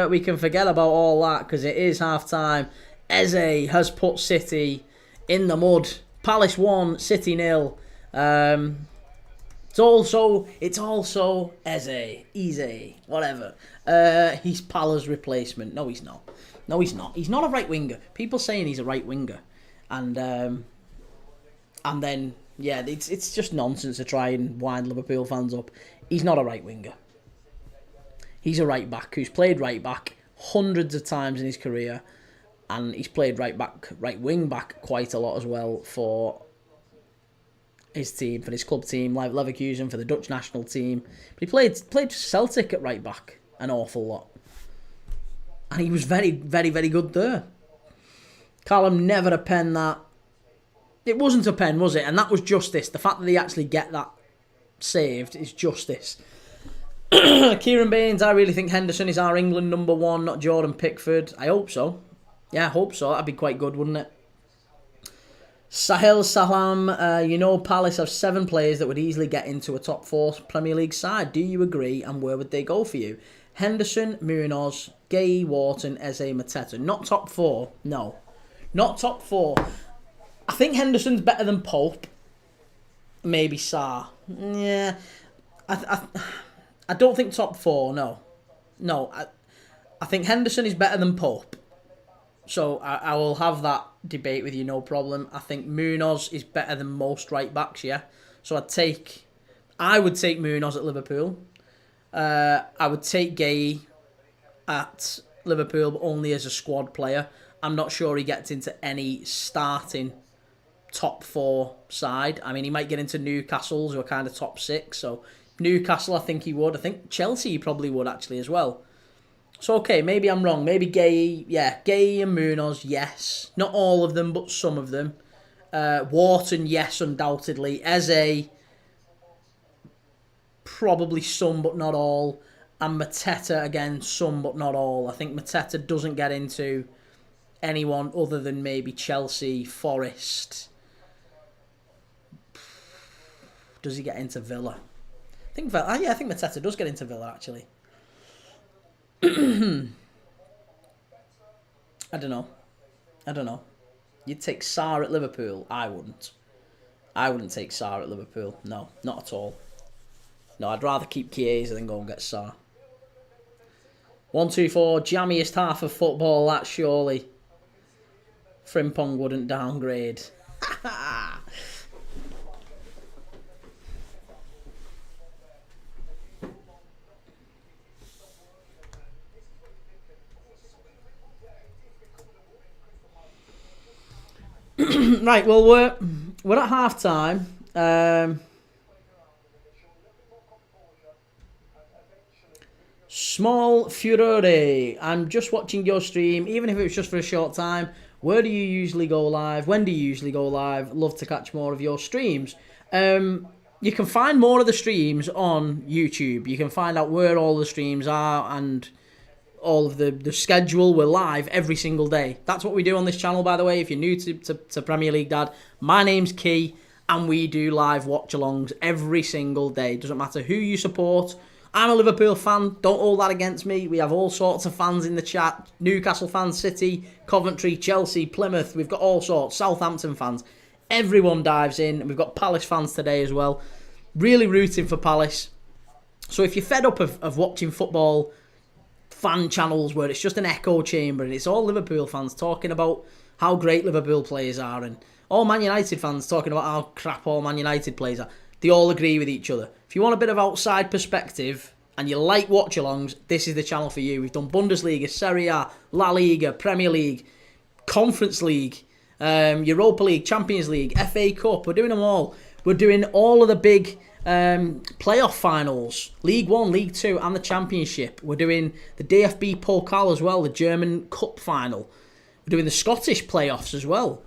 We can forget about all that because it is half time. Eze has put City in the mud. Palace 1, City 0. It's also Eze, easy, whatever. He's Pala's replacement. No, he's not. No, he's not. He's not a right winger. People saying he's a right winger, and then yeah, it's just nonsense to try and wind Liverpool fans up. He's not a right winger. He's a right back who's played right back hundreds of times in his career, and he's played right wing back quite a lot as well for his team, for his club team, like Leverkusen, for the Dutch national team. But he played Celtic at right back an awful lot. And he was very, very, very good there. Callum never a pen that. It wasn't a pen, was it? And that was justice. The fact that they actually get that saved is justice. Kieran Baines, I really think Henderson is our England number one, not Jordan Pickford. I hope so. Yeah, I hope so. That'd be quite good, wouldn't it? Sahel Salam, Palace have 7 players that would easily get into a top 4 Premier League side. Do you agree? And where would they go for you? Henderson, Munoz, Gay, Wharton, Eze, Mateta. Not top 4. No. Not top 4. I think Henderson's better than Pope. Maybe Sarr. Yeah. I don't think top 4, no. No. I think Henderson is better than Pope. So I will have that debate with you, no problem. I think Munoz is better than most right backs, yeah. So I would take Munoz at Liverpool. I would take Gay at Liverpool, but only as a squad player. I'm not sure he gets into any starting top 4 side. I mean, he might get into Newcastle's, who are kind of top 6. So Newcastle, I think he would. I think Chelsea he probably would actually as well. So, okay, maybe I'm wrong. Maybe Gay and Munoz, yes. Not all of them, but some of them. Wharton, yes, undoubtedly. Eze, probably some, but not all. And Mateta, again, some, but not all. I think Mateta doesn't get into anyone other than maybe Chelsea, Forest. Does he get into Villa? I think Mateta does get into Villa, actually. I don't know. You'd take Sarr at Liverpool? I wouldn't. I wouldn't take Sarr at Liverpool. No, not at all. No, I'd rather keep Chiesa than go and get Sarr. 124, jammiest half of football, that surely. Frimpong wouldn't downgrade. Right, well, we're at half time. Small Furore, I'm just watching your stream, even if it was just for a short time. Where do you usually go live? When do you usually go live? Love to catch more of your streams. You can find more of the streams on YouTube. You can find out where all the streams are and all of the schedule. We're live every single day. That's what we do on this channel, by the way. If you're new to Premier League Dad, my name's Key, and we do live watch-alongs every single day. Doesn't matter who you support. I'm a Liverpool fan. Don't hold that against me. We have all sorts of fans in the chat. Newcastle fans, City, Coventry, Chelsea, Plymouth. We've got all sorts. Southampton fans. Everyone dives in. And we've got Palace fans today as well. Really rooting for Palace. So if you're fed up of watching football fan channels where it's just an echo chamber and it's all Liverpool fans talking about how great Liverpool players are and all Man United fans talking about how crap all Man United players are, they all agree with each other. If you want a bit of outside perspective and you like watch-alongs, this is the channel for you. We've done Bundesliga, Serie A, La Liga, Premier League, Conference League, Europa League, Champions League, FA Cup. We're doing them all. We're doing all of the big playoff finals, League 1, League 2 and the Championship. We're doing the DFB Pokal as well, the German Cup final. We're doing the Scottish playoffs as well.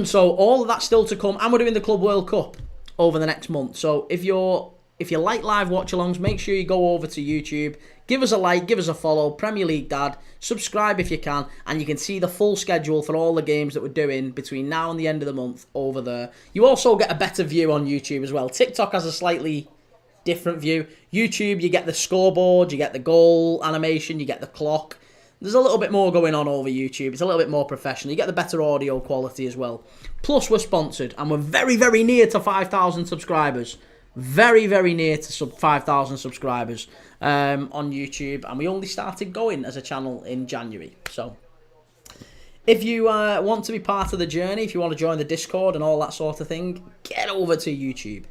So all of that's still to come, and we're doing the Club World Cup over the next month. So if you like live watch-alongs, make sure you go over to YouTube, give us a like, give us a follow, Premier League Dad, subscribe if you can, and you can see the full schedule for all the games that we're doing between now and the end of the month over there. You also get a better view on YouTube as well. TikTok has a slightly different view. YouTube, you get the scoreboard, you get the goal animation, you get the clock. There's a little bit more going on over YouTube. It's a little bit more professional. You get the better audio quality as well. Plus, we're sponsored, and we're very, very near to 5,000 subscribers. very, very near to 5,000 subscribers on YouTube, and we only started going as a channel in January. So if you want to be part of the journey, if you want to join the Discord and all that sort of thing, get over to YouTube.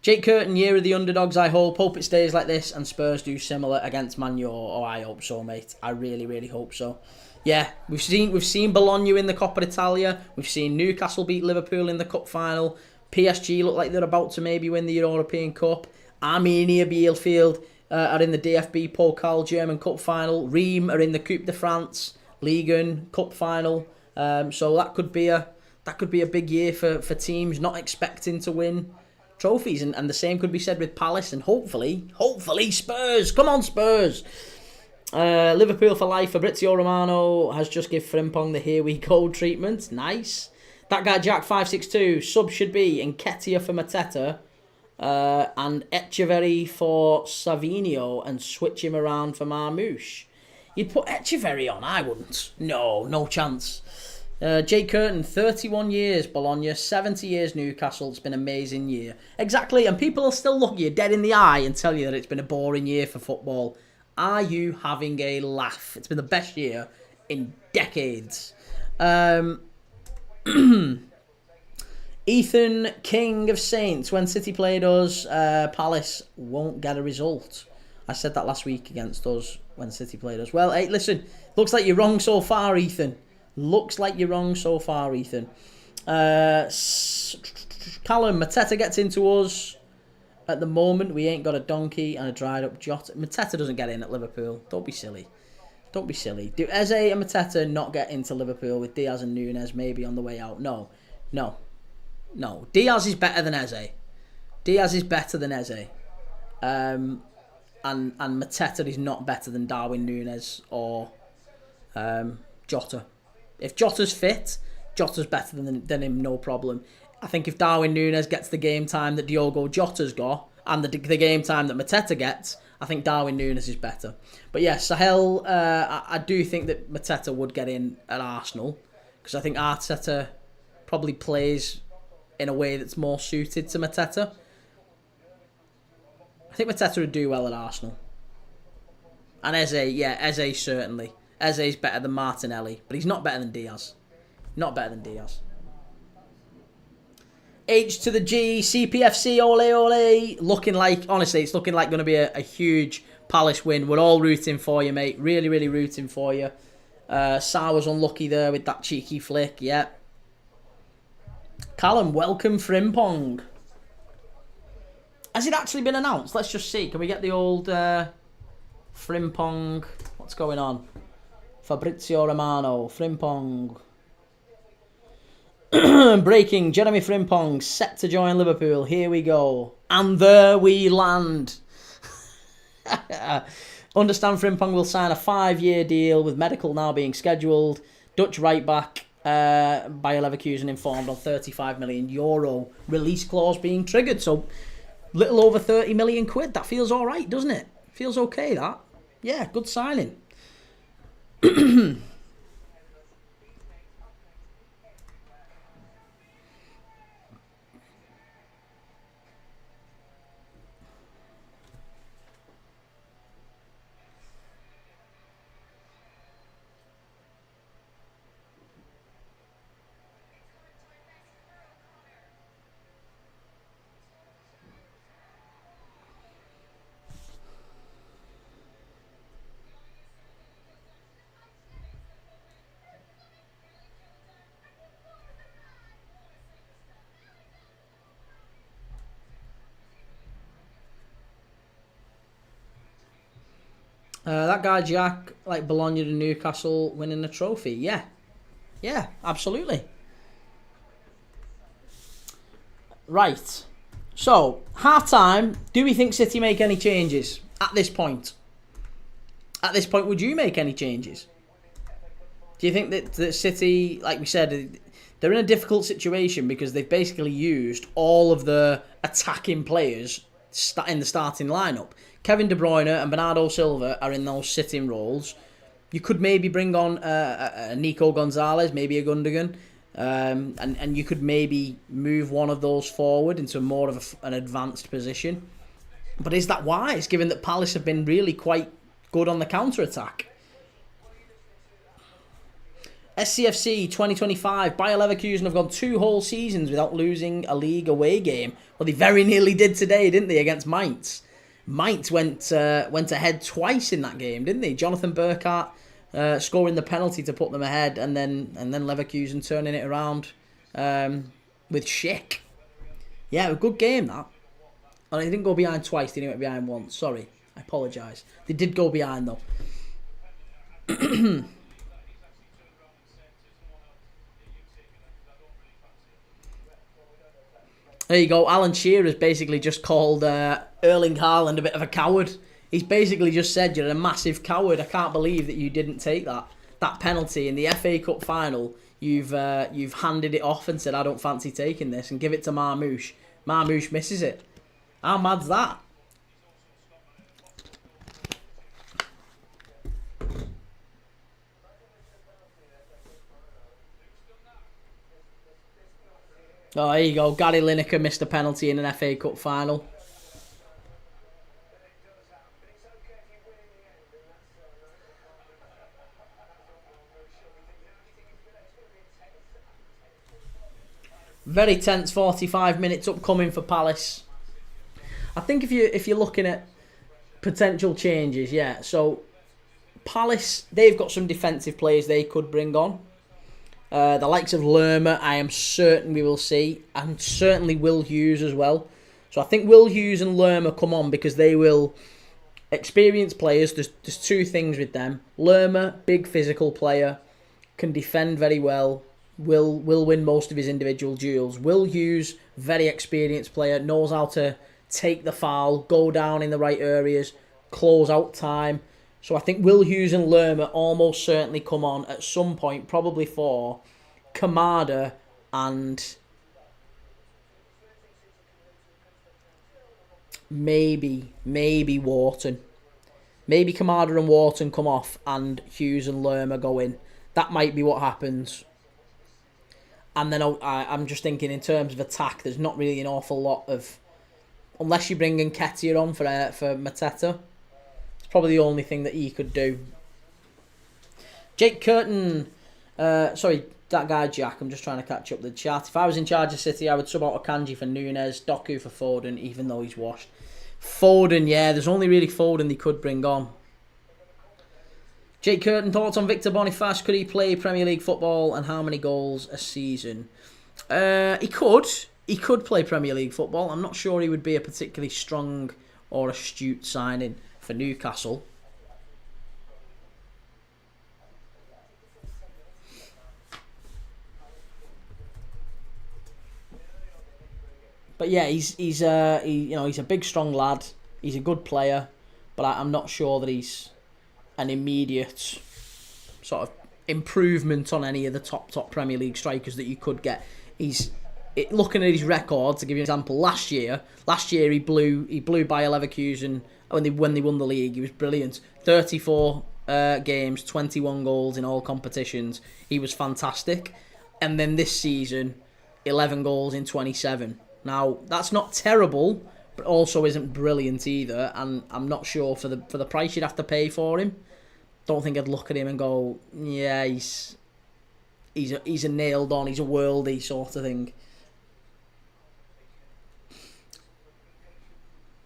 Jake Curtin, year of the underdogs, I hope it stays like this and Spurs do similar against Man U. Oh, I hope so, mate. I really, really hope so. Yeah, we've seen Bologna in the Coppa Italia. We've seen Newcastle beat Liverpool in the cup final. PSG look like they're about to maybe win the European Cup. Arminia Bielefeld are in the DFB Pokal German Cup final. Reims are in the Coupe de France Liga Cup final. So that could be a big year for teams not expecting to win trophies, and the same could be said with Palace and hopefully Spurs. Come on, Spurs. Liverpool for life. Fabrizio Romano has just given Frimpong the here we go treatment. Nice. That guy Jack 562. Sub should be Nketiah for Mateta and Echeverry for Savinio and switch him around for Marmouche. You'd put Echeverry on? I wouldn't. No chance. Jake Curtin, 31 years Bologna, 70 years Newcastle. It's been an amazing year. Exactly, and people will still look you dead in the eye and tell you that it's been a boring year for football. Are you having a laugh? It's been the best year in decades. Ethan, King of Saints, when City played us, Palace won't get a result. I said that last week against us when City played us. Well, hey, listen, looks like you're wrong so far, Ethan. Looks like you're wrong so far, Ethan. Callum, Mateta gets into us. At the moment, we ain't got a donkey and a dried up Jota. Mateta doesn't get in at Liverpool. Don't be silly. Don't be silly. Do Eze and Mateta not get into Liverpool with Diaz and Nunes maybe on the way out? No. Diaz is better than Eze. And Mateta is not better than Darwin Nunes or Jota. If Jota's fit, Jota's better than him, no problem. I think if Darwin Nunes gets the game time that Diogo Jota's got and the game time that Mateta gets, I think Darwin Nunes is better. But yeah, Sahel, I do think that Mateta would get in at Arsenal because I think Arteta probably plays in a way that's more suited to Mateta. I think Mateta would do well at Arsenal. And Eze certainly. Eze's better than Martinelli, but he's not better than Diaz. H to the G, CPFC, ole. Looking like, honestly, it's looking like going to be a huge Palace win. We're all rooting for you, mate. Really, really rooting for you. Sarr was unlucky there with that cheeky flick, yeah. Callum, welcome Frimpong. Has it actually been announced? Let's just see. Can we get the old Frimpong? What's going on? Fabrizio Romano, Frimpong. Breaking, Jeremy Frimpong set to join Liverpool. Here we go. And there we land. Understand Frimpong will sign a 5-year deal with medical now being scheduled. Dutch right back Bayer Leverkusen informed on €35 million release clause being triggered. So little over 30 million quid. That feels all right, doesn't it? Feels okay, that. Yeah, good signing. That guy Jack, like Bologna to Newcastle winning the trophy. Yeah, absolutely. Right. So, half-time, do we think City make any changes at this point? At this point, would you make any changes? Do you think that City, like we said, they're in a difficult situation because they've basically used all of the attacking players in the starting lineup? Kevin De Bruyne and Bernardo Silva are in those sitting roles. You could maybe bring on a Nico Gonzalez, maybe a Gundogan. And you could maybe move one of those forward into more of an advanced position. But is that wise, given that Palace have been really quite good on the counter-attack? SCFC 2025, Bayer Leverkusen have gone 2 whole seasons without losing a league away game. Well, they very nearly did today, didn't they, against Mainz? Mainz went ahead twice in that game, didn't they? Jonathan Burkhardt scoring the penalty to put them ahead, and then Leverkusen turning it around with Schick. Yeah, a good game, that. And they didn't go behind twice, they didn't go behind once. Sorry, I apologise. They did go behind, though. There you go. Alan Shearer's basically just called Erling Haaland a bit of a coward. He's basically just said, you're a massive coward. I can't believe that you didn't take that penalty in the FA Cup final. You've handed it off and said, I don't fancy taking this, and give it to Marmoush. Marmoush misses it. How mad's that? Oh, there you go. Gary Lineker missed a penalty in an FA Cup final. Very tense 45 minutes upcoming for Palace. I think if you're looking at potential changes, yeah. So Palace, they've got some defensive players they could bring on. The likes of Lerma, I am certain we will see, and certainly Will Hughes as well. So I think Will Hughes and Lerma come on because they will experienced players. There's 2 things with them. Lerma, big physical player, can defend very well. Will win most of his individual duels. Will Hughes, very experienced player, knows how to take the foul, go down in the right areas, close out time. So I think Will Hughes and Lerma almost certainly come on at some point, probably for Kamada and maybe Wharton. Maybe Kamada and Wharton come off and Hughes and Lerma go in. That might be what happens. And then I'm just thinking in terms of attack, there's not really an awful lot of... Unless you bring Nketiah on for Mateta. It's probably the only thing that he could do. Jake Curtin... sorry, that guy Jack, I'm just trying to catch up the chat. If I was in charge of City, I would sub out Akanji for Nunes, Doku for Foden, even though he's washed. Foden, yeah, there's only really Foden they could bring on. Jake Curtin, thoughts on Victor Boniface? Could he play Premier League football and how many goals a season? He could. He could play Premier League football. I'm not sure he would be a particularly strong or astute signing for Newcastle. But yeah, he's a big, strong lad. He's a good player, but I'm not sure that he's an immediate sort of improvement on any of the top Premier League strikers that you could get. Looking at his record, to give you an example, last year he blew Bayer Leverkusen when they won the league. He was brilliant. 34 games, 21 goals in all competitions. He was fantastic. And then this season, 11 goals in 27. Now, that's not terrible, but also isn't brilliant either. And I'm not sure for the price you'd have to pay for him. Don't think I'd look at him and go, yeah, he's a nailed on, he's a worldie sort of thing.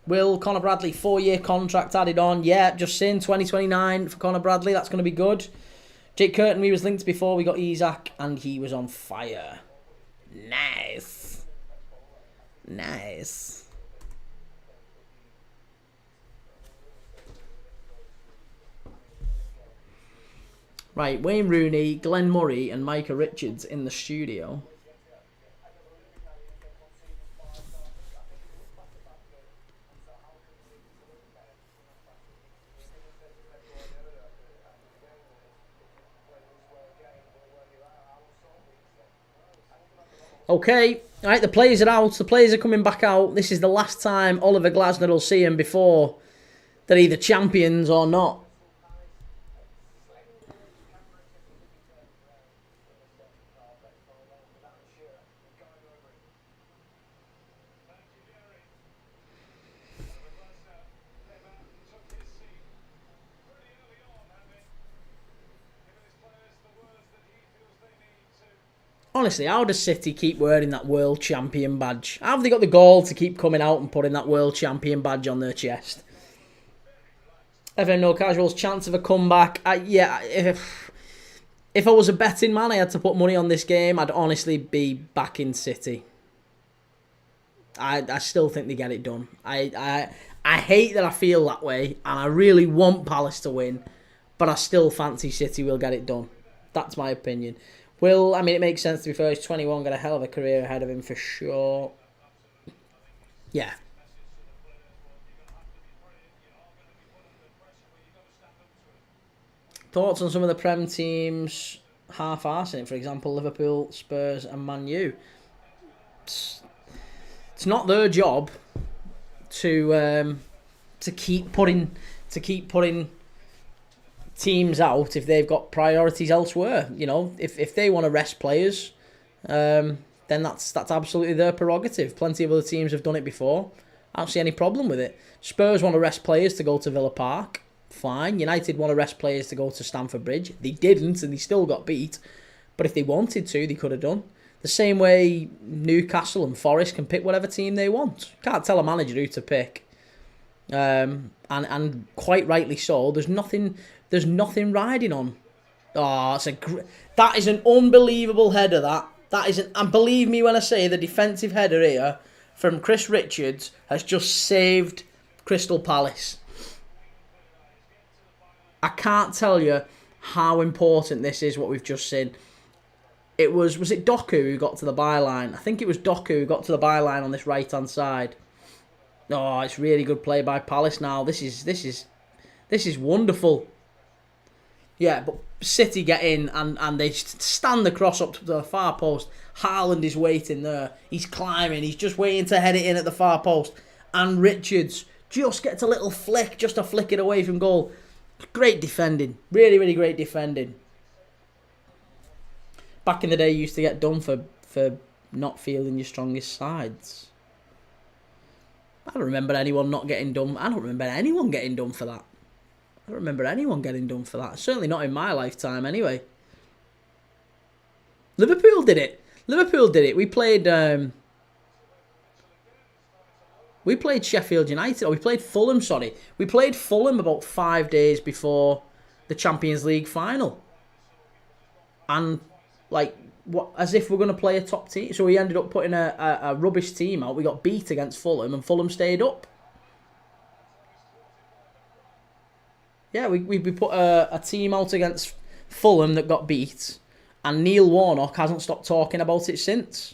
Will Conor Bradley 4-year contract added on? Yeah, just saying 2029 for Conor Bradley. That's going to be good. Jake Curtin, we was linked before we got Isaac, and he was on fire. Nice. Right, Wayne Rooney, Glenn Murray, and Micah Richards in the studio. Okay, right, the players are out. The players are coming back out. This is the last time Oliver Glasner will see them before they're either champions or not. Honestly, how does City keep wearing that world champion badge? How have they got the gall to keep coming out and putting that world champion badge on their chest? FM No Casuals, chance of a comeback. If I was a betting man, I had to put money on this game, I'd honestly be backing City. I still think they get it done. I hate that I feel that way, and I really want Palace to win, but I still fancy City will get it done. That's my opinion. It makes sense to be fair. He's 21, got a hell of a career ahead of him for sure. Yeah. Thoughts on some of the Prem teams half-arsing it? For example, Liverpool, Spurs and Man U. It's not their job to keep putting teams out if they've got priorities elsewhere. You know, if they want to rest players, then that's absolutely their prerogative. Plenty of other teams have done it before. I don't see any problem with it. Spurs want to rest players to go to Villa Park. Fine. United want to rest players to go to Stamford Bridge. They didn't, and they still got beat. But if they wanted to, they could have done. The same way Newcastle and Forest can pick whatever team they want. Can't tell a manager who to pick. And quite rightly so. There's nothing riding on. Oh, that is an unbelievable header. And believe me when I say the defensive header here from Chris Richards has just saved Crystal Palace. I can't tell you how important this is, what we've just seen. Was it Doku who got to the byline? I think it was Doku who got to the byline on this right-hand side. Oh, it's really good play by Palace now. This is wonderful. Yeah, but City get in and they stand the cross up to the far post. Haaland is waiting there. He's climbing. He's just waiting to head it in at the far post. And Richards just gets a little flick, just to flick it away from goal. Great defending. Really, really great defending. Back in the day, you used to get done for not fielding your strongest sides. I don't remember anyone not getting done. I don't remember anyone getting done for that. I don't remember anyone getting done for that. Certainly not in my lifetime, anyway. Liverpool did it. We played Sheffield United. Or we played Fulham, sorry. We played Fulham about 5 days before the Champions League final. And, as if we're going to play a top team. So we ended up putting a rubbish team out. We got beat against Fulham, and Fulham stayed up. Yeah, we put a team out against Fulham that got beat, and Neil Warnock hasn't stopped talking about it since.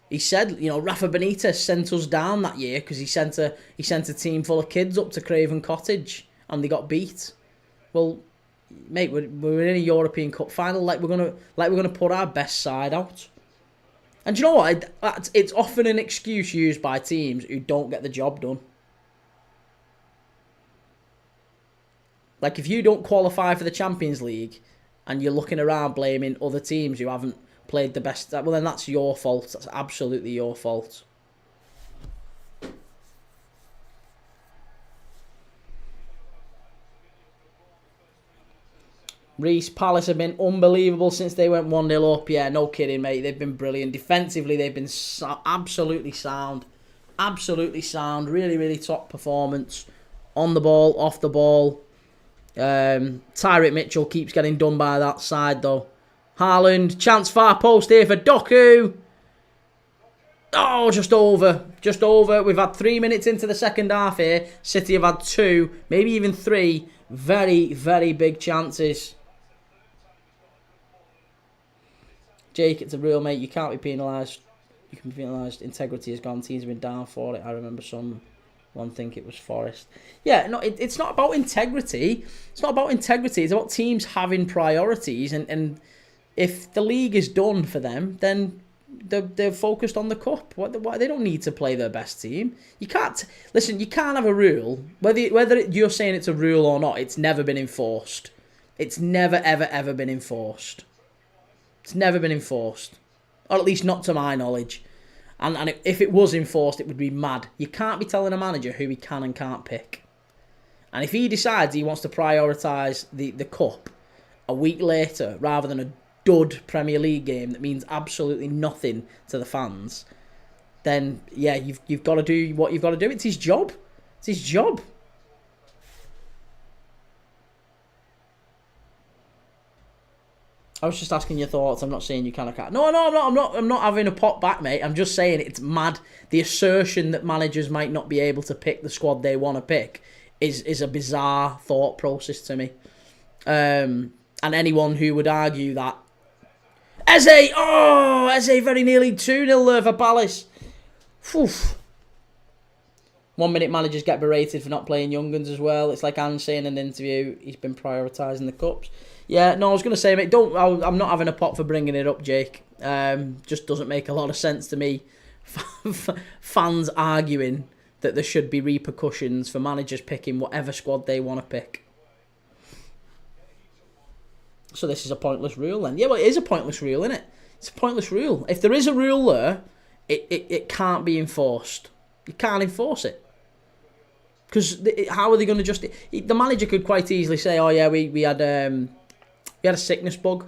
He said, Rafa Benitez sent us down that year because he sent a team full of kids up to Craven Cottage and they got beat. Well, mate, we're in a European Cup final. We're gonna put our best side out. And do you know what? It's often an excuse used by teams who don't get the job done. If you don't qualify for the Champions League and you're looking around blaming other teams who haven't played the best, well, then that's your fault. That's absolutely your fault. Reece, Palace have been unbelievable since they went 1-0 up. Yeah, no kidding, mate. They've been brilliant. Defensively, they've been absolutely sound. Absolutely sound. Really, really top performance. On the ball, off the ball. Tyrick Mitchell keeps getting done by that side, though. Haaland, chance far post here for Doku. Oh, just over. We've had 3 minutes into the second half here. City have had 2, maybe even 3 very, very big chances. Jake, it's a real, mate. You can't be penalised. You can be penalised. Integrity has gone. Teams have been down for it. I remember someone think it was Forest. Yeah, no, it's not about integrity. It's not about integrity. It's about teams having priorities. And if the league is done for them, then they're focused on the cup. They don't need to play their best team. You can't have a rule. Whether you're saying it's a rule or not, it's never been enforced. It's never, ever, ever been enforced. It's never been enforced. Or at least not to my knowledge. And if it was enforced, it would be mad. You can't be telling a manager who he can and can't pick. And if he decides he wants to prioritise the cup a week later rather than dud Premier League game that means absolutely nothing to the fans, then yeah, you've got to do what you've got to do. It's his job. It's his job. I was just asking your thoughts. I'm not saying you can or can't. No, I'm not having a pot back, mate. I'm just saying it's mad. The assertion that managers might not be able to pick the squad they want to pick is a bizarre thought process to me. And anyone who would argue that Eze very nearly 2-0 there for Palace. Whew. 1 minute managers get berated for not playing young guns as well. It's like Anne saying in an interview he's been prioritising the cups. Yeah, no, I was going to say, mate, I'm not having a pot for bringing it up, Jake. Just doesn't make a lot of sense to me. Fans arguing that there should be repercussions for managers picking whatever squad they want to pick. So this is a pointless rule then. Yeah, well, it is a pointless rule, isn't it? It's a pointless rule. If there is a rule there, it can't be enforced. You can't enforce it. Because how are they going to just... The manager could quite easily say, oh yeah, we had a sickness bug.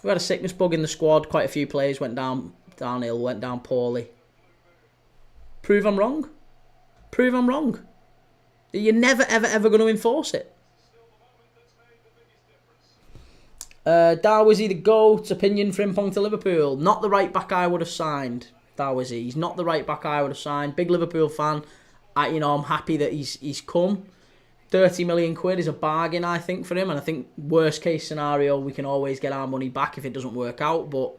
We had a sickness bug in the squad. Quite a few players went downhill, went down poorly. Prove I'm wrong. Prove I'm wrong. You're never, ever going to enforce it. Darwizzy the GOAT, opinion Frimpong to Liverpool. Not the right back I would have signed. Darwizzy, he's not the right back I would have signed. Big Liverpool fan. I'm happy that he's come. 30 million quid is a bargain, I think, for him. And I think worst case scenario, we can always get our money back if it doesn't work out. But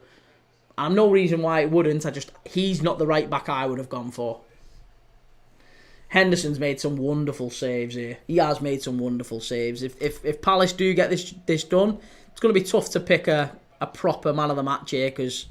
I'm no reason why it wouldn't. He's not the right back I would have gone for. Henderson's made some wonderful saves here. He has made some wonderful saves. If Palace do get this done, it's going to be tough to pick a proper man of the match here because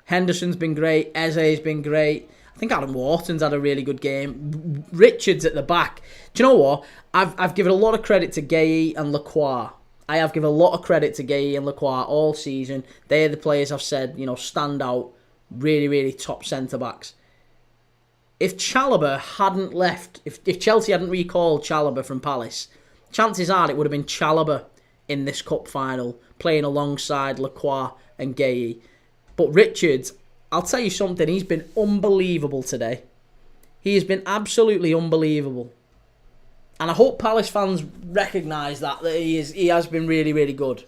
Henderson's been great. Eze's been great. I think Adam Wharton's had a really good game. Richards at the back. Do you know what? I've given a lot of credit to Gueye and Lacroix. I have given a lot of credit to Gueye and Lacroix all season. They're the players I've said, stand out. Really, really top centre-backs. If Chalobah hadn't left, if Chelsea hadn't recalled Chalobah from Palace, chances are it would have been Chalobah in this cup final, playing alongside Lacroix and Gueye. But Richards, I'll tell you something, he's been unbelievable today. He has been absolutely unbelievable. And I hope Palace fans recognise that he has been really, really good.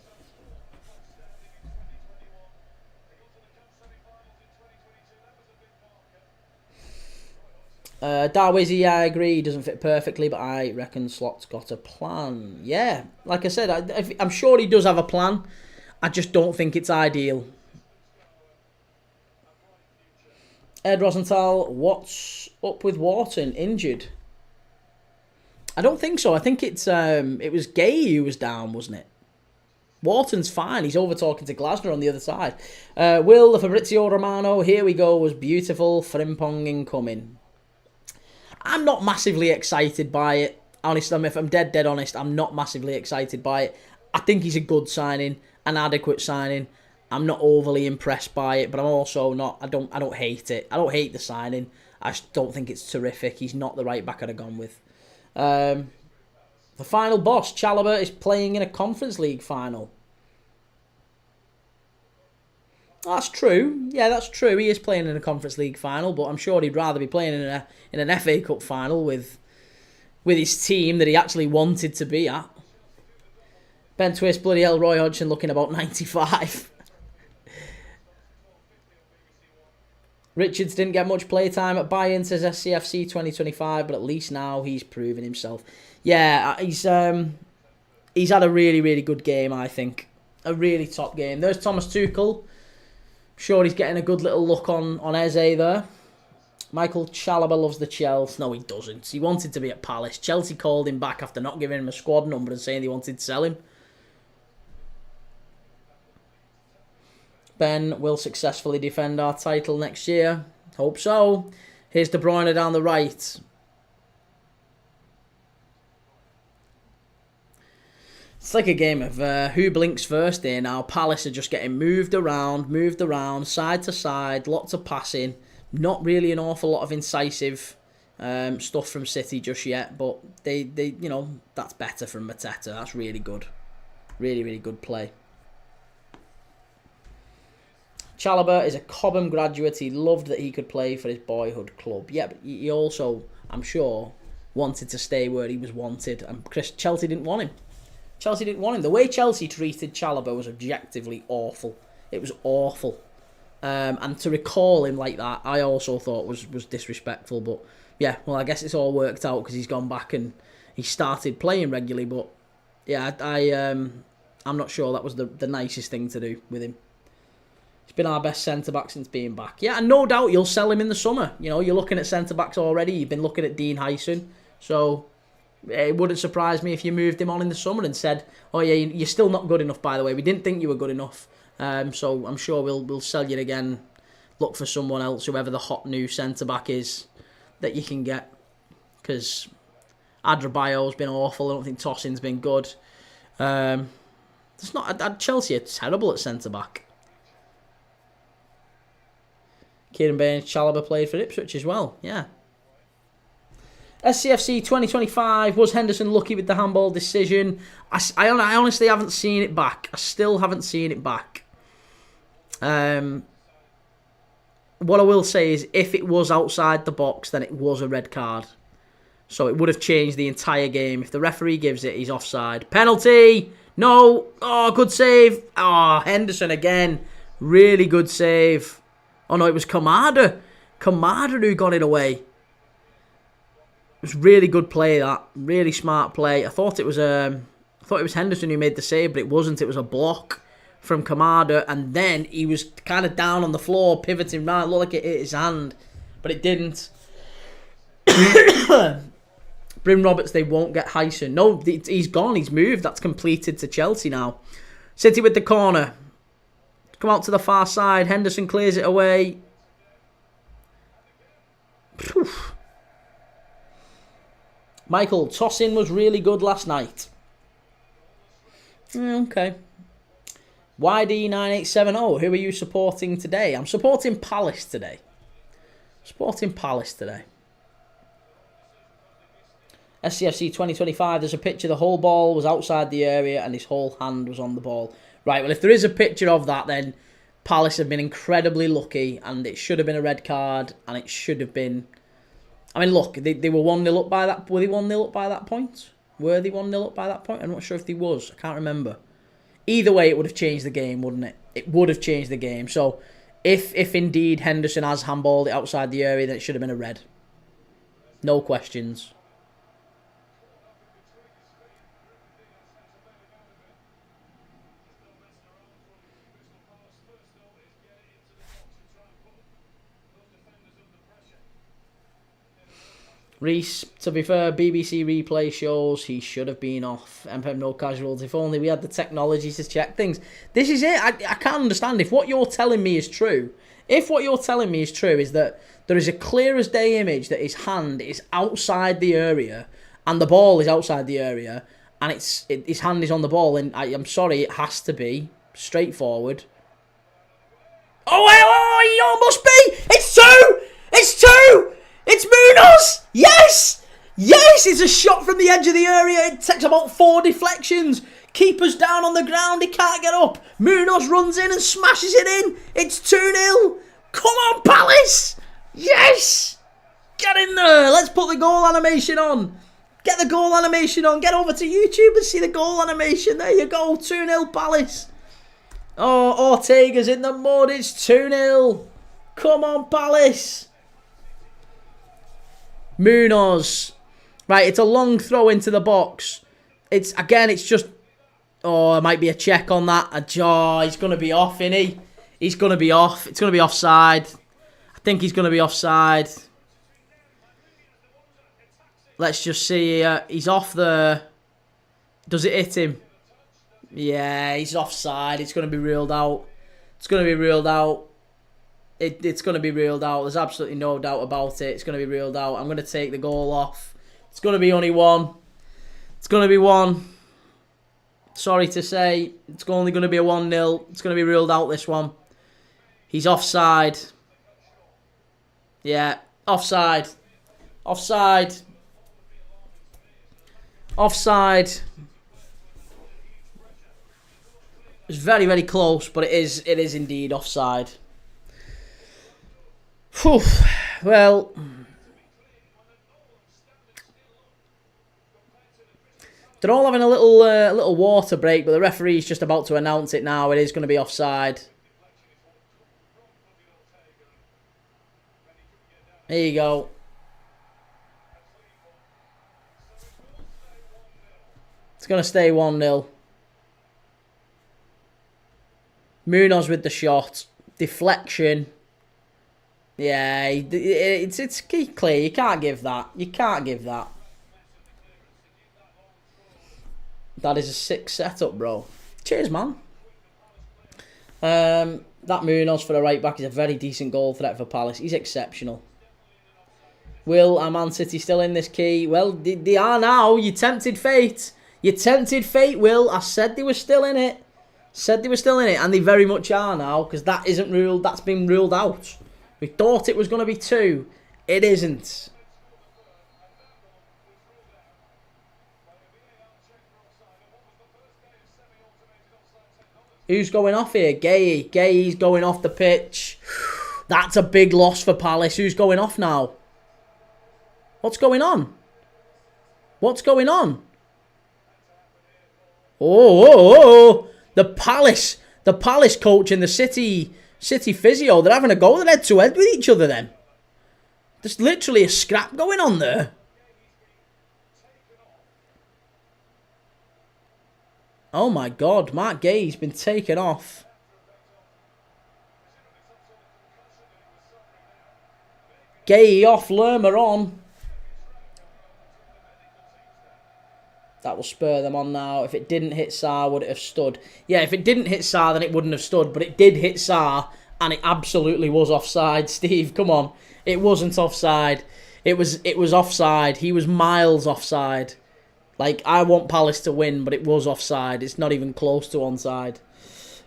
Darwizzy, I agree, he doesn't fit perfectly, but I reckon Slot's got a plan. Yeah, like I said, I'm sure he does have a plan. I just don't think it's ideal. Ed Rosenthal, what's up with Wharton? Injured? I don't think so. I think it was Gueye who was down, wasn't it? Wharton's fine. He's over talking to Glasner on the other side. Will, the Fabrizio Romano, here we go, was beautiful. Frimpong incoming. I'm not massively excited by it. Honestly, if I'm dead honest, I'm not massively excited by it. I think he's a good signing, an adequate signing. I'm not overly impressed by it, but I'm also not. I don't hate it. I don't hate the signing. I just don't think it's terrific. He's not the right back I'd have gone with. The final boss, Chalobah, is playing in a Conference League final. That's true. Yeah, that's true. He is playing in a Conference League final, but I'm sure he'd rather be playing in an FA Cup final with his team that he actually wanted to be at. Ben Twist, bloody hell, Roy Hodgson looking about 95. Richards didn't get much playtime at Bayern, says SCFC 2025, but at least now he's proven himself. Yeah, he's had a really, really good game, I think. A really top game. There's Thomas Tuchel. Sure, he's getting a good little look on Eze there. Michael Chalobah loves the Chelsea. No, he doesn't. He wanted to be at Palace. Chelsea called him back after not giving him a squad number and saying they wanted to sell him. Ben will successfully defend our title next year. Hope so. Here's De Bruyne down the right. It's like a game of who blinks first here now. Palace are just getting moved around, side to side, lots of passing. Not really an awful lot of incisive stuff from City just yet, but they that's better from Mateta. That's really good. Really, really good play. Chalobah is a Cobham graduate. He loved that he could play for his boyhood club. Yeah, but he also, I'm sure, wanted to stay where he was wanted. And Chelsea didn't want him. Chelsea didn't want him. The way Chelsea treated Chalobah was objectively awful. It was awful. And to recall him like that, I also thought was disrespectful. But yeah, well, I guess it's all worked out because he's gone back and he started playing regularly. But yeah, I'm not sure that was the nicest thing to do with him. He's been our best centre-back since being back. Yeah, and no doubt you'll sell him in the summer. You know, you're looking at centre-backs already. You've been looking at Dean Hyson. So it wouldn't surprise me if you moved him on in the summer and said, oh yeah, you're still not good enough, by the way. We didn't think you were good enough. So I'm sure we'll sell you again. Look for someone else, whoever the hot new centre-back is that you can get. Because Adebayo's been awful. I don't think Tosin's been good. Chelsea are terrible at centre-back. Kieran Baines, Chalobah played for Ipswich as well, yeah. SCFC 2025, was Henderson lucky with the handball decision? I honestly haven't seen it back. I still haven't seen it back. What I will say is, if it was outside the box, then it was a red card. So it would have changed the entire game. If the referee gives it, he's offside. Penalty! No! Oh, good save! Oh, Henderson again. Really good save. Oh no, it was Kamada. Kamada who got it away. It was really good play, that. Really smart play. I thought it was Henderson who made the save, but it wasn't. It was a block from Kamada, and then he was kind of down on the floor, pivoting right. It looked like it hit his hand, but it didn't. Bryn Roberts, they won't get Hyson. No, he's gone. He's moved. That's completed to Chelsea now. City with the corner. Come out to the far side. Henderson clears it away. Phew. Michael, Tosin was really good last night. Okay. YD9870, who are you supporting today? I'm supporting Palace today. SCFC 2025, there's a picture. The whole ball was outside the area and his whole hand was on the ball. Right, well, if there is a picture of that, then Palace have been incredibly lucky, and it should have been a red card, and it should have been... I mean, look, they were 1-0 up by that... Were they 1-0 up by that point? Were they 1-0 up by that point? I'm not sure if they was. I can't remember. Either way, it would have changed the game, wouldn't it? It would have changed the game. So, if indeed Henderson has handballed it outside the area, then it should have been a red. No questions. Reese, to be fair, BBC replay shows he should have been off. MPM no casuals. If only we had the technology to check things. This is it. I can't understand. If what you're telling me is true, is that there is a clear as day image that his hand is outside the area and the ball is outside the area and his hand is on the ball, and I'm sorry, it has to be straightforward. Oh, he almost be! It's two! It's Munoz! Yes! It's a shot from the edge of the area. It takes about 4 deflections. Keeper's down on the ground. He can't get up. Munoz runs in and smashes it in. It's 2-0. Come on, Palace! Yes! Get in there. Let's put the goal animation on. Get the goal animation on. Get over to YouTube and see the goal animation. There you go. 2-0 Palace. Oh, Ortega's in the mud. It's 2-0. Come on, Palace. Munoz. Right, it's a long throw into the box. It's just... Oh, it might be a check on that. He's going to be off, isn't he? He's going to be off. It's going to be offside. I think he's going to be offside. Let's just see. He's off there. Does it hit him? Yeah, he's offside. It's going to be ruled out. It's going to be ruled out. It's going to be ruled out. There's absolutely no doubt about it. It's going to be ruled out. I'm going to take the goal off. It's going to be only one. It's going to be one. Sorry to say. It's only going to be a 1-0. It's going to be ruled out, this one. He's offside. Yeah, offside. Offside. Offside. It's very, very close, but it is indeed offside. Whew. Well, they're all having a little water break, but the referee's just about to announce it now. It is going to be offside. There you go. It's going to stay 1-0. Munoz with the shot. Deflection. Yeah, it's clear. You can't give that. You can't give that. That is a sick setup, bro. Cheers, man. That Munoz for the right back is a very decent goal threat for Palace. He's exceptional. Will our Man City still in this key? Well, they are now. You tempted fate. You tempted fate, Will. I said they were still in it. Said they were still in it, and they very much are now, because that isn't ruled. That's been ruled out. We thought it was going to be 2. It isn't. Who's going off here? Gay's going off the pitch. That's a big loss for Palace. Who's going off now? What's going on? What's going on? Oh. The Palace coach and the City physio, they're having a go. They're head to head with each other then. There's literally a scrap going on there. Oh my God, Mark Gay's been taken off. Gay off, Lerma on. That will spur them on now. If it didn't hit Sarr, would it have stood? Yeah, if it didn't hit Sarr, then it wouldn't have stood. But it did hit Sarr, and it absolutely was offside. Steve, come on. It wasn't offside. It was offside. He was miles offside. Like, I want Palace to win, but it was offside. It's not even close to onside.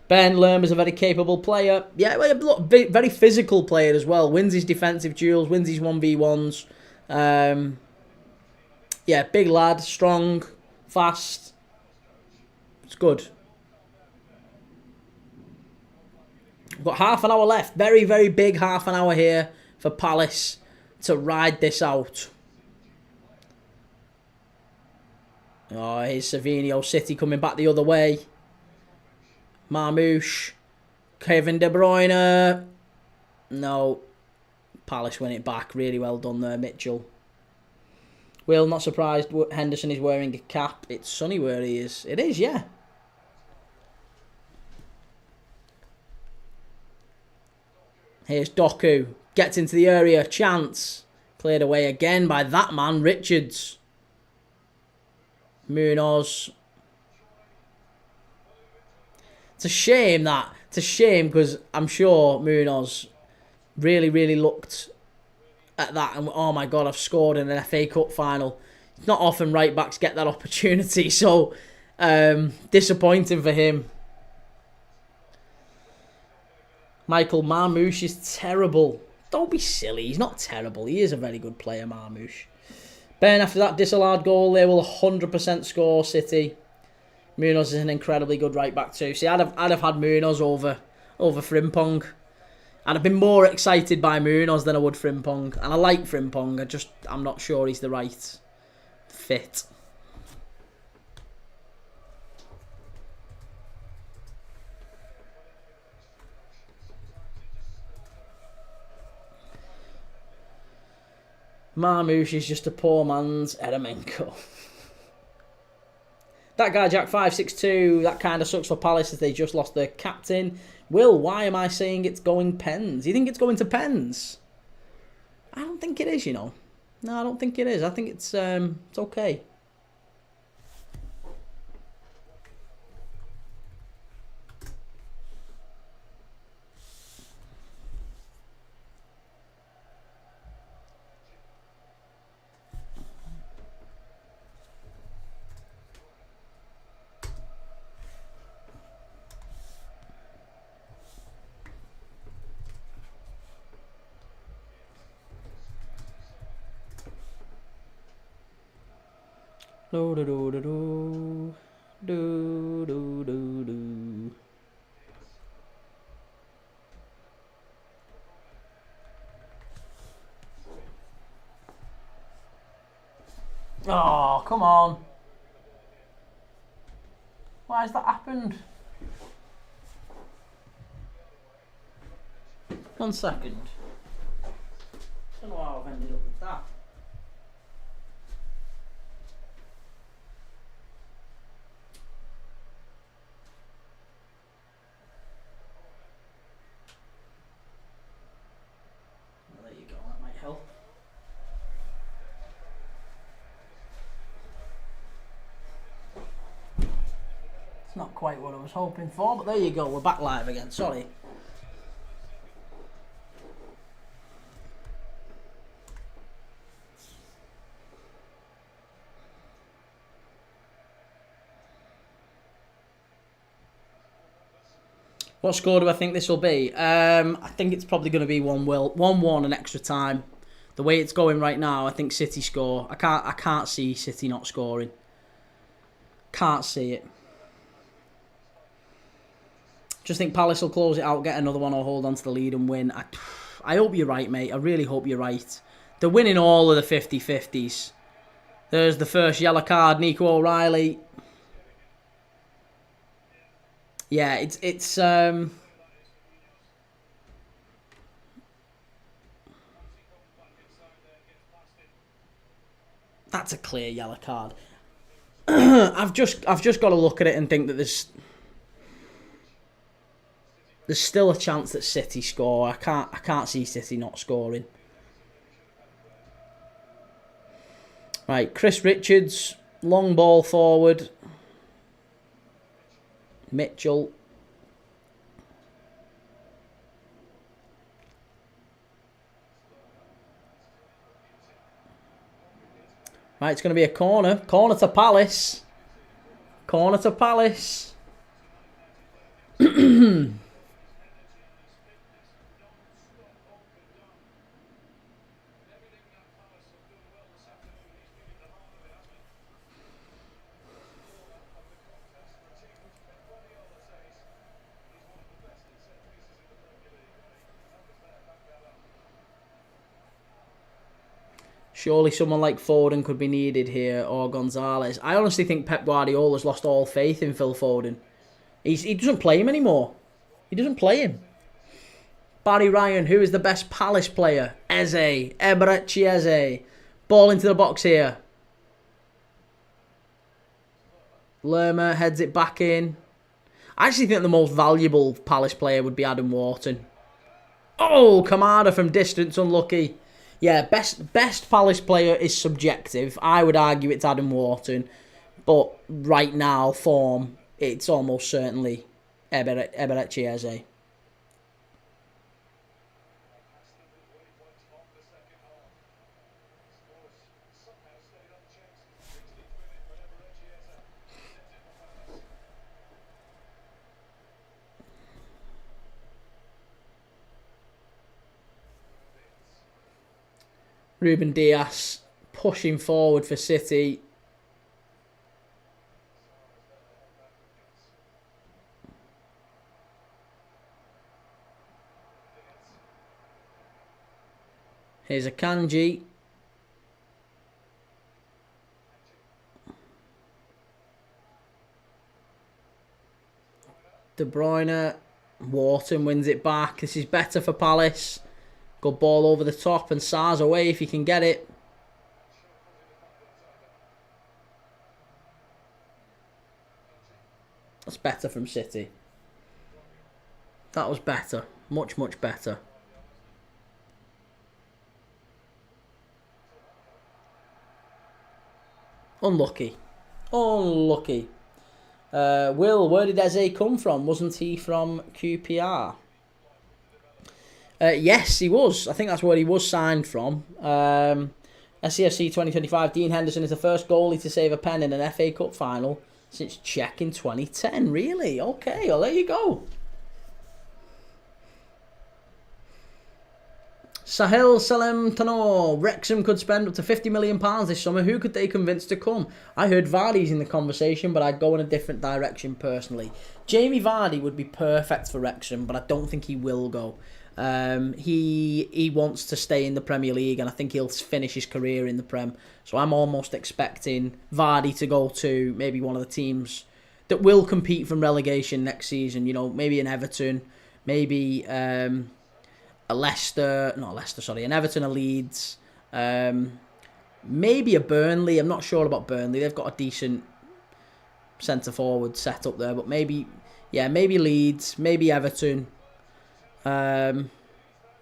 Ben Lerma is a very capable player. Yeah, very physical player as well. Wins his defensive duels, wins his 1v1s. Yeah, big lad, strong, fast. It's good. We've got half an hour left. Very, very big half an hour here for Palace to ride this out. Oh, here's Savinio. City coming back the other way. Marmouche. Kevin De Bruyne. No. Palace win it back. Really well done there, Mitchell. Will, not surprised Henderson is wearing a cap. It's sunny where he is. It is, yeah. Here's Doku. Gets into the area. Chance. Cleared away again by that man, Richards. Munoz. It's a shame that. It's a shame because I'm sure Munoz really, really looked at that and oh my God, I've scored in an FA Cup final. It's not often right backs get that opportunity, so disappointing for him. Michael Marmouche is terrible. Don't be silly, he's not terrible. He is a very good player, Marmouche. Ben, after that disallowed goal, they will 100% score City. Munoz is an incredibly good right back too. See, I'd have had Munoz over Frimpong. I'd have been more excited by Munoz than I would Frimpong. And I like Frimpong, I'm not sure he's the right fit. Marmouche is just a poor man's Eremenko. That guy, Jack562, that kind of sucks for Palace as they just lost their captain. Will, why am I saying it's going pens? You think it's going to pens? I don't think it is, you know. No, I don't think it is. I think it's okay. Do do do do do do do do do. Do. Oh, come on. Why has that happened? 1 second. I don't know how I've ended up with that. Well, there you go, that might help. It's not quite what I was hoping for, but there you go, we're back live again, sorry. What score do I think this will be? I think it's probably going to be 1-1 and extra time. The way it's going right now, I think City score. I can't see City not scoring. Can't see it. Just think Palace will close it out, get another one, or hold on to the lead and win. I hope you're right, mate. I really hope you're right. They're winning all of the 50-50s. There's the first yellow card, Nico O'Reilly. Yeah, it's that's a clear yellow card. I've just got to look at it and think that there's still a chance that City score. I can't see City not scoring. Right, Chris Richards, long ball forward. Mitchell. Right, it's going to be a corner. Corner to Palace. Corner to Palace. Surely someone like Foden could be needed here, or Gonzalez. I honestly think Pep Guardiola's lost all faith in Phil Foden. He doesn't play him anymore. He doesn't play him. Barry Ryan, who is the best Palace player? Eze. Eberechi Eze. Ball into the box here. Lerma heads it back in. I actually think the most valuable Palace player would be Adam Wharton. Oh, Kamada from distance, unlucky. Yeah, best Palace player is subjective. I would argue it's Adam Wharton. But right now, form, it's almost certainly Eberechi Eze. Ruben Dias pushing forward for City. Here's a Kanji. De Bruyne. Wharton wins it back. This is better for Palace. Good ball over the top and Sar's away if you can get it. That's better from City. That was better. Much, much better. Unlucky. Unlucky. Will, where did Eze come from? Wasn't he from QPR? Yes, he was. I think that's where he was signed from. SCFC 2025, Dean Henderson is the first goalie to save a pen in an FA Cup final since Czech in 2010. Really? Okay, well, there you go. Sahel Salem Tanor. Wrexham could spend up to £50 million this summer. Who could they convince to come? I heard Vardy's in the conversation, but I'd go in a different direction personally. Jamie Vardy would be perfect for Wrexham, but I don't think he will go. He wants to stay in the Premier League, and I think he'll finish his career in the Prem. So I'm almost expecting Vardy to go to maybe one of the teams that will compete from relegation next season. You know, maybe an Everton, maybe an Everton, a Leeds, maybe a Burnley. I'm not sure about Burnley. They've got a decent centre forward set up there, but maybe Leeds, maybe Everton.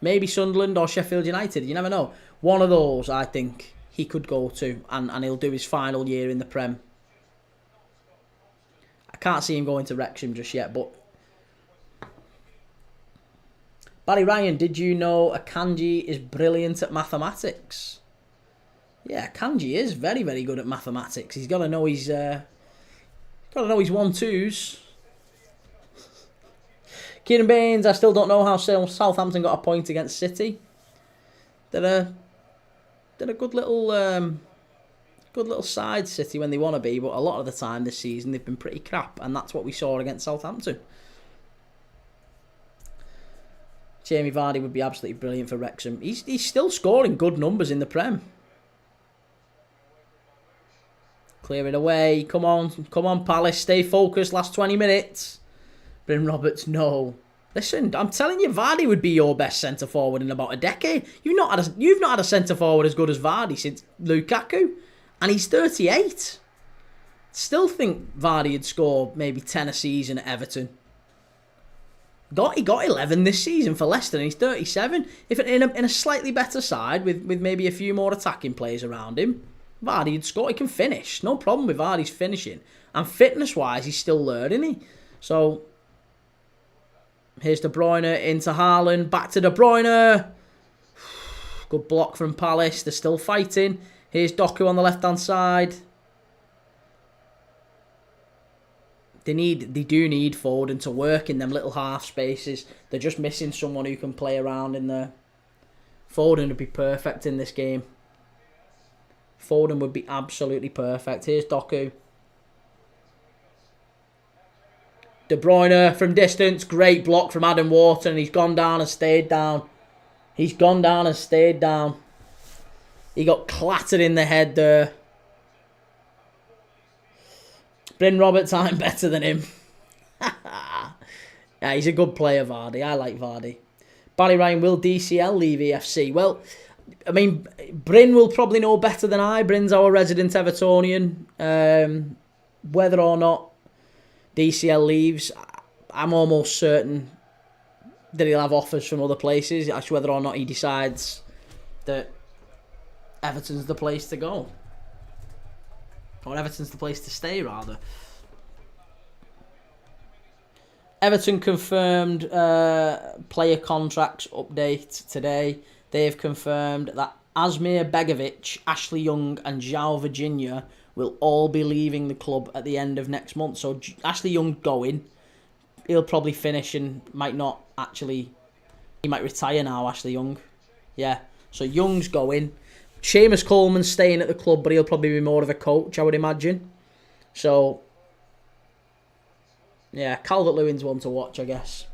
Maybe Sunderland or Sheffield United. You never know. One of those, I think, he could go to, and he'll do his final year in the Prem. I can't see him going to Wrexham just yet, but... Barry Ryan, did you know Akanji is brilliant at mathematics? Yeah, Akanji is very, very good at mathematics. He's got to know his 1-2s. Kieran Baines, I still don't know how Southampton got a point against City. They're a good little side, City, when they want to be, but a lot of the time this season they've been pretty crap, and that's what we saw against Southampton. Jamie Vardy would be absolutely brilliant for Wrexham. He's still scoring good numbers in the Prem. Clear it away. Come on, Palace. Stay focused. Last 20 minutes. Bryn Roberts, no. Listen, I'm telling you, Vardy would be your best centre forward in about a decade. You've not had a centre forward as good as Vardy since Lukaku, and he's 38. Still think Vardy would score maybe 10 a season at Everton. He got 11 this season for Leicester, and he's 37. If in a slightly better side with maybe a few more attacking players around him, Vardy would score. He can finish. No problem with Vardy's finishing, and fitness-wise, he's still learning. So. Here's De Bruyne into Haaland. Back to De Bruyne. Good block from Palace. They're still fighting. Here's Doku on the left-hand side. They do need Foden to work in them little half spaces. They're just missing someone who can play around in there. Foden would be perfect in this game. Foden would be absolutely perfect. Here's Doku. De Bruyne from distance. Great block from Adam Wharton. He's gone down and stayed down. He got clattered in the head there. Bryn Roberts, I'm better than him. Yeah, he's a good player, Vardy. I like Vardy. Barry Ryan, will DCL leave EFC? Well, I mean, Bryn will probably know better than I. Bryn's our resident Evertonian. Whether or not DCL leaves, I'm almost certain that he'll have offers from other places. It's whether or not he decides that Everton's the place to go. Or Everton's the place to stay, rather. Everton confirmed player contracts update today. They've confirmed that Asmir Begovic, Ashley Young and João Virginia will all be leaving the club at the end of next month. So Ashley Young going. He'll probably finish and might not actually... He might retire now, Ashley Young. Yeah. So Young's going. Seamus Coleman's staying at the club, but he'll probably be more of a coach, I would imagine. So, yeah, Calvert-Lewin's one to watch, I guess.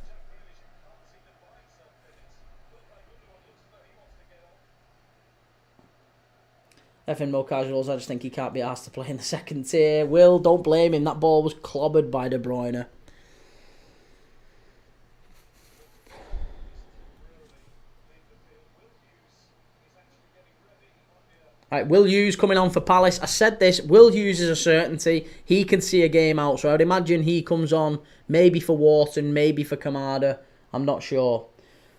Effing Mo Casuals, I just think he can't be asked to play in the second tier. Will, don't blame him. That ball was clobbered by De Bruyne. Right, Will Hughes coming on for Palace. I said this, Will Hughes is a certainty. He can see a game out, so I'd imagine he comes on maybe for Wharton, maybe for Kamada. I'm not sure.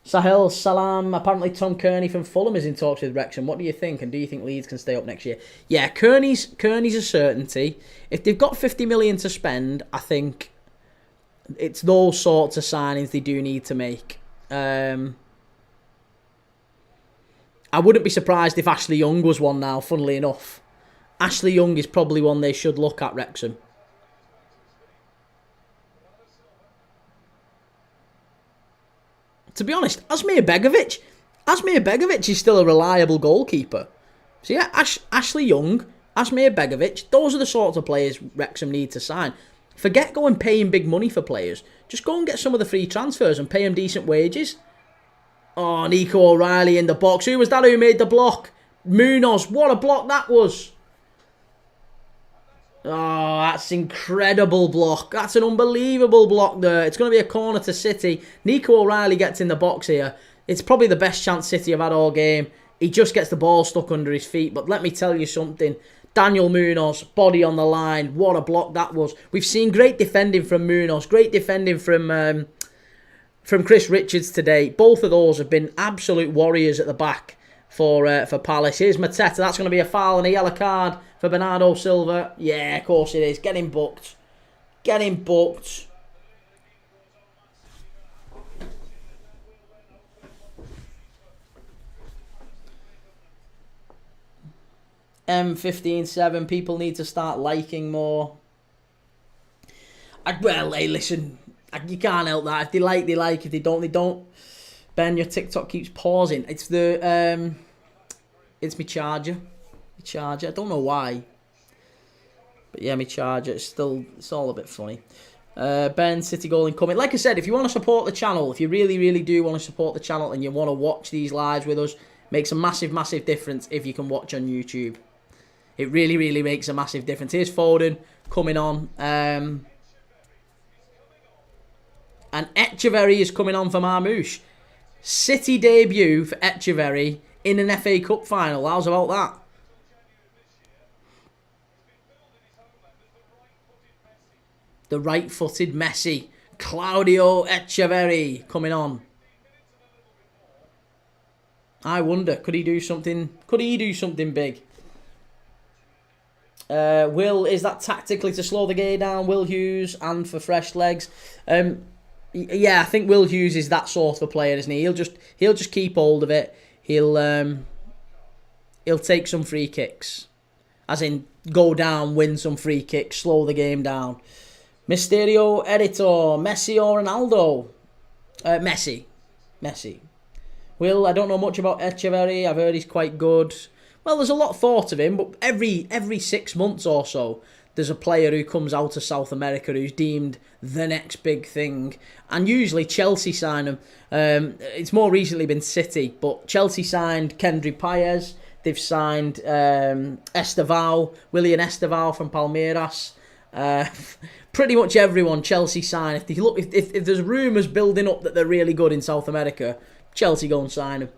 Sahel Salam, apparently Tom Kearney from Fulham is in talks with Wrexham. What do you think? And do you think Leeds can stay up next year? Yeah, Kearney's a certainty. If they've got 50 million to spend, I think it's those sorts of signings they do need to make. I wouldn't be surprised if Ashley Young was one now, funnily enough. Ashley Young is probably one they should look at, Wrexham. To be honest, Asmir Begovic is still a reliable goalkeeper. So yeah, Ashley Young, Asmir Begovic, those are the sorts of players Wrexham need to sign. Forget going paying big money for players. Just go and get some of the free transfers and pay them decent wages. Oh, Nico O'Reilly in the box. Who was that who made the block? Munoz. What a block that was. Oh, that's incredible block. That's an unbelievable block there. It's going to be a corner to City. Nico O'Reilly gets in the box here. It's probably the best chance City have had all game. He just gets the ball stuck under his feet. But let me tell you something. Daniel Munoz, body on the line. What a block that was. We've seen great defending from Munoz. Great defending from Chris Richards today. Both of those have been absolute warriors at the back for Palace. Here's Mateta. That's going to be a foul and a yellow card for Bernardo Silva. Yeah, of course it is. Get him booked. Get him booked. M15-7. People need to start liking more. Well, hey, listen. You can't help that. If they like, they like. If they don't, they don't. Ben, your TikTok keeps pausing. It's it's my charger. My charger. I don't know why. But yeah, my charger. It's all a bit funny. Ben, City goal incoming. Like I said, if you want to support the channel, if you really, really do want to support the channel and you want to watch these lives with us, makes a massive, massive difference if you can watch on YouTube. It really, really makes a massive difference. Here's Foden coming on. And Echeverry is coming on for Marmouche. City debut for Echeverry in an FA Cup final. How's about that? The right-footed Messi. Claudio Echeverry coming on. I wonder, could he do something? Could he do something big? Is that tactically to slow the game down? Will Hughes and for fresh legs. Yeah, I think Will Hughes is that sort of a player, isn't he? He'll just keep hold of it. He'll take some free kicks, as in go down, win some free kicks, slow the game down. Mysterio editor, Messi or Ronaldo? Messi. Will, I don't know much about Echeverry. I've heard he's quite good. Well, there's a lot thought of him, but every 6 months or so, there's a player who comes out of South America who's deemed the next big thing. And usually Chelsea sign him. It's more recently been City, but Chelsea signed Kendry Paez. They've signed Willian Esteval from Palmeiras. Pretty much everyone Chelsea sign. If there's rumours building up that they're really good in South America, Chelsea go and sign them.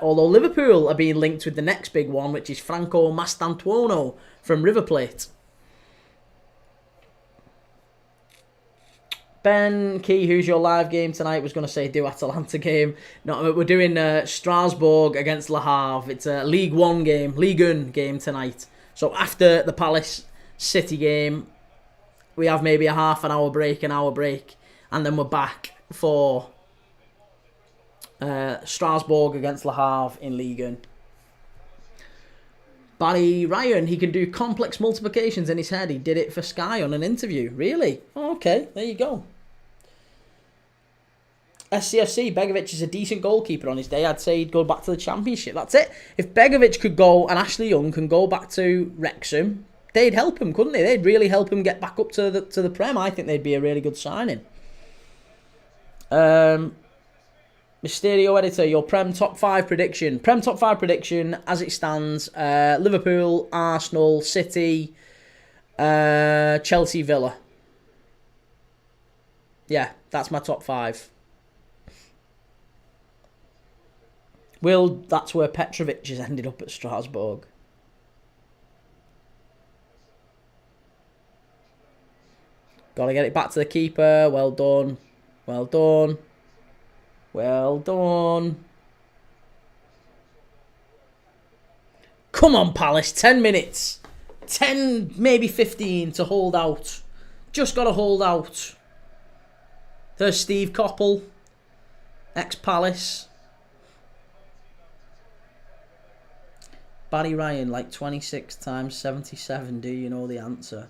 Although Liverpool are being linked with the next big one, which is Franco Mastantuono from River Plate. Ben Key, who's your live game tonight? Was going to say do Atalanta game. No, we're doing Strasbourg against Le Havre. It's a League 1 game, Ligue 1 game tonight. So after the Palace City game, we have maybe a half an hour break, and then we're back for Strasbourg against Le Havre in Ligue 1. Barry Ryan, he can do complex multiplications in his head. He did it for Sky on an interview. Really? Oh, okay, there you go. SCFC, Begovic is a decent goalkeeper on his day. I'd say he'd go back to the Championship. That's it. If Begovic could go and Ashley Young can go back to Wrexham, they'd help him, couldn't they? They'd really help him get back up to the Prem. I think they'd be a really good signing. Mysterio editor, your Prem top 5 prediction. Prem top 5 prediction as it stands: Liverpool, Arsenal, City, Chelsea, Villa. Yeah, that's my top 5. Will, that's where Petrovic has ended up at Strasbourg. Gotta get it back to the keeper. Well done. Well done. Well done. Come on, Palace. 10 minutes. 10, maybe 15 to hold out. Just got to hold out. There's Steve Coppell. Ex-Palace. Barry Ryan, like 26 times 77. Do you know the answer?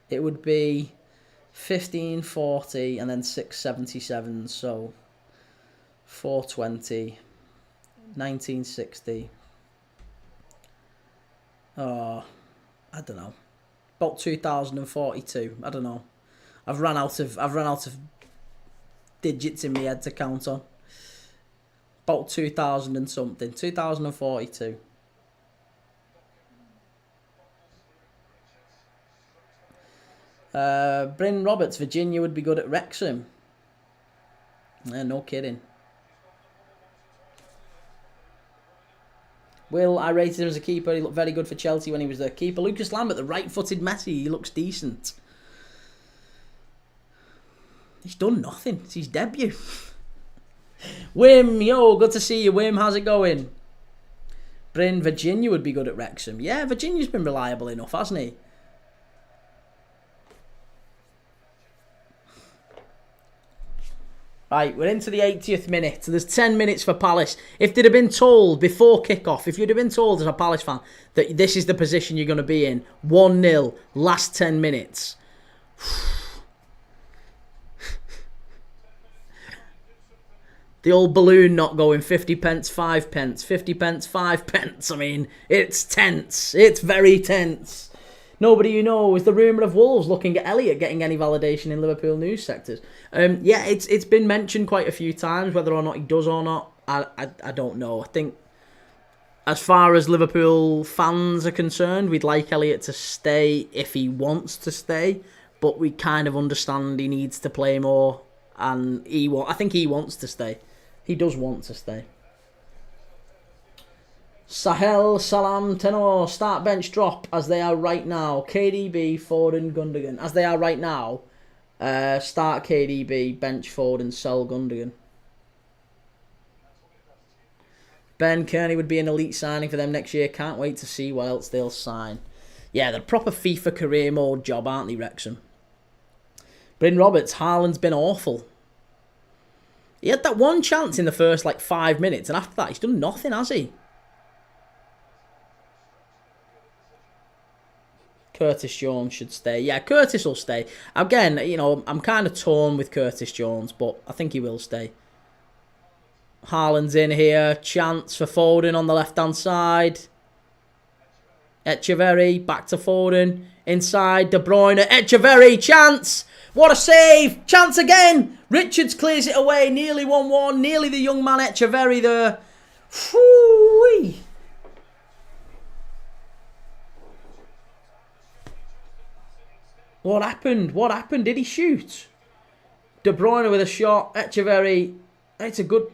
It would be 1540 and then 677, so 420, 1960. Oh, I don't know. About 2042. I don't know. I've run out of digits in my head to count on. About 2000 and something. 2042. Bryn Roberts, Virginia would be good at Wrexham. Yeah, no kidding. Will, I rated him as a keeper. He looked very good for Chelsea when he was their keeper. Lucas Lambert, the right-footed Messi, he looks decent. He's done nothing. It's his debut. Wim, yo, good to see you, Wim. How's it going? Bryn, Virginia would be good at Wrexham. Yeah, Virginia's been reliable enough, hasn't he? Right, we're into the 80th minute. There's 10 minutes for Palace. If they'd have been told before kick-off, if you'd have been told as a Palace fan that this is the position you're going to be in, 1-0, last 10 minutes. The old balloon not going 50 pence, 5 pence, 50 pence, 5 pence. I mean, it's tense. It's very tense. Nobody you know is the rumour of Wolves looking at Elliott getting any validation in Liverpool news sectors. Yeah, it's been mentioned quite a few times. Whether or not he does or not, I don't know. I think as far as Liverpool fans are concerned, we'd like Elliott to stay if he wants to stay, but we kind of understand he needs to play more, and I think he wants to stay. He does want to stay. Sahel, Salam, Tenor, start bench drop as they are right now. KDB, Foden, Gundogan. As they are right now, start KDB, bench Foden, sell Gundogan. Ben Kearney would be an elite signing for them next year. Can't wait to see what else they'll sign. Yeah, they're proper FIFA career mode job, aren't they, Wrexham? Bryn Roberts, Haaland's been awful. He had that one chance in the first 5 minutes, and after that he's done nothing, has he? Curtis Jones should stay. Yeah, Curtis will stay. Again, I'm kind of torn with Curtis Jones, but I think he will stay. Haaland's in here. Chance for Foden on the left-hand side. Echeverri, back to Foden. Inside, De Bruyne. Echeverri, chance! What a save! Chance again! Richards clears it away. Nearly 1-1. Nearly the young man Echeverri there. Whoo-wee! What happened? What happened? Did he shoot? De Bruyne with a shot. Echeverri. It's a good...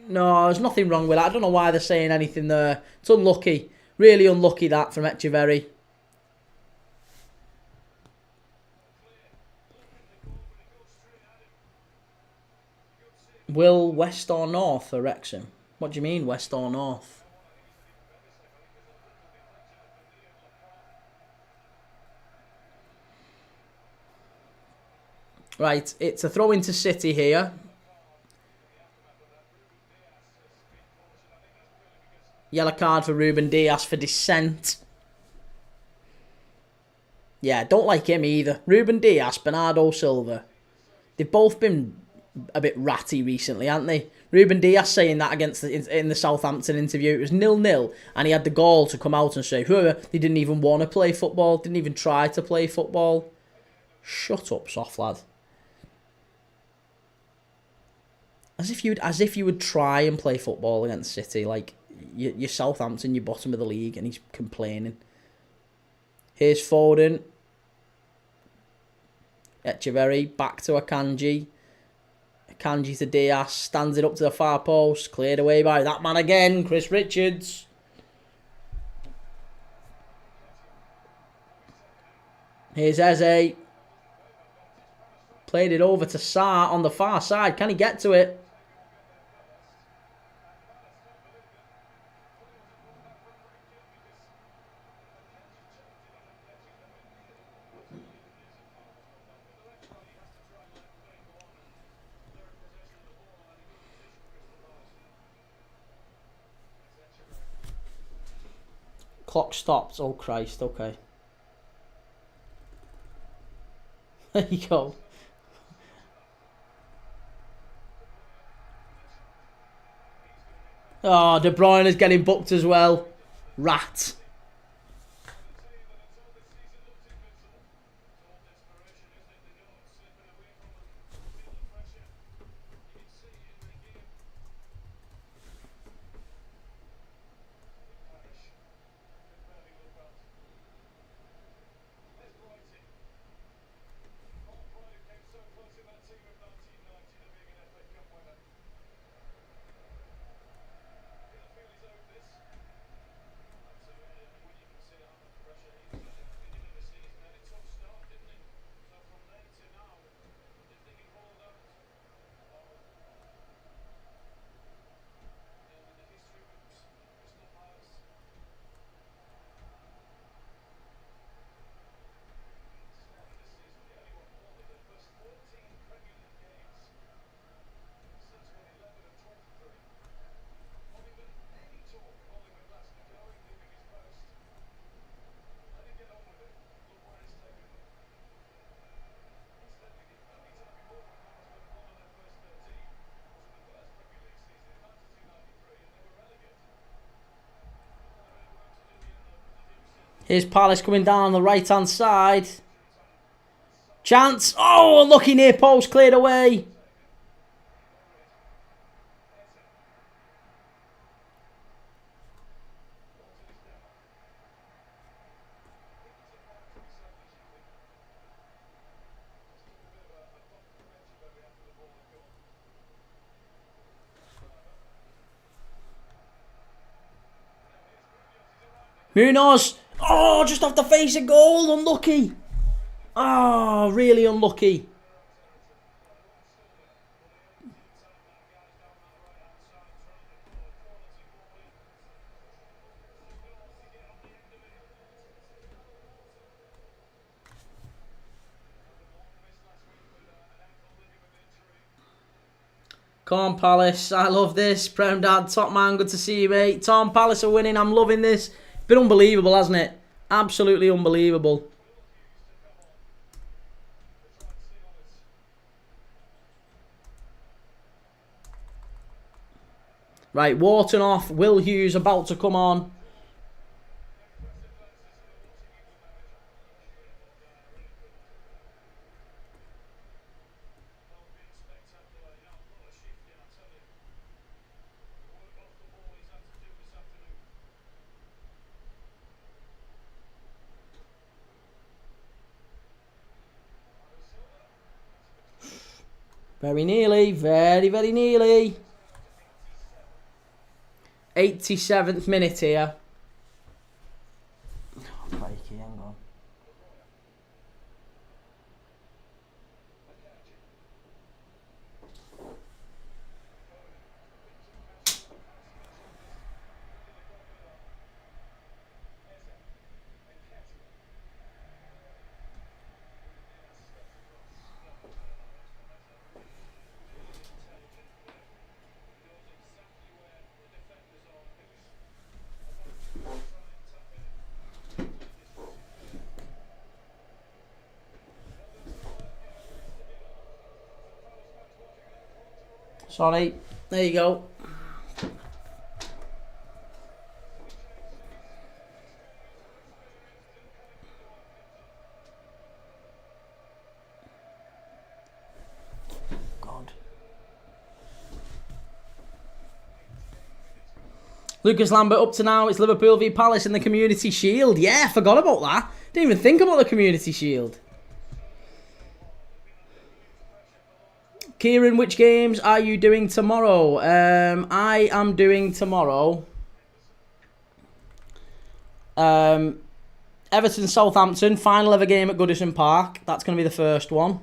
No, there's nothing wrong with that. I don't know why they're saying anything there. It's unlucky. Really unlucky that from Echeverri. Will west or north for Wrexham? What do you mean west or north? Right, it's a throw into City here. Yellow card for Ruben Dias for dissent. Yeah, don't like him either. Ruben Dias, Bernardo Silva. They've both been a bit ratty recently, haven't they? Ruben Dias saying that in the Southampton interview. It was 0-0, and he had the gall to come out and say, they didn't even want to play football, didn't even try to play football. Shut up, soft lad. As if you would try and play football against City. You're Southampton, you're bottom of the league, and he's complaining. Here's Foden. Echeverri, back to Akanji. Akanji to Dias, stands it up to the far post. Cleared away by that man again, Chris Richards. Here's Eze. Played it over to Sarr on the far side. Can he get to it? Clock stopped. Oh, Christ. Okay. There you go. Oh, De Bruyne is getting booked as well. Rat. Here's Palace coming down on the right-hand side. Chance. Oh, unlucky near post, cleared away. Munoz. Oh, just off the face of goal. Unlucky. Oh, really unlucky. Come on, Palace. I love this. Brown Dad, top man. Good to see you, mate. Tom, Palace are winning. I'm loving this. Been unbelievable, hasn't it? Absolutely unbelievable. Right, Wharton off. Will Hughes about to come on. Very nearly. Very, very nearly. 87th minute here. Oh, crikey, hang on. Sorry. There you go. God. Lucas Lambert up to now. It's Liverpool v Palace in the Community Shield. Yeah, forgot about that. Didn't even think about the Community Shield. Kieran, which games are you doing tomorrow? I am doing tomorrow. Everton Southampton, final ever game at Goodison Park. That's going to be the first one.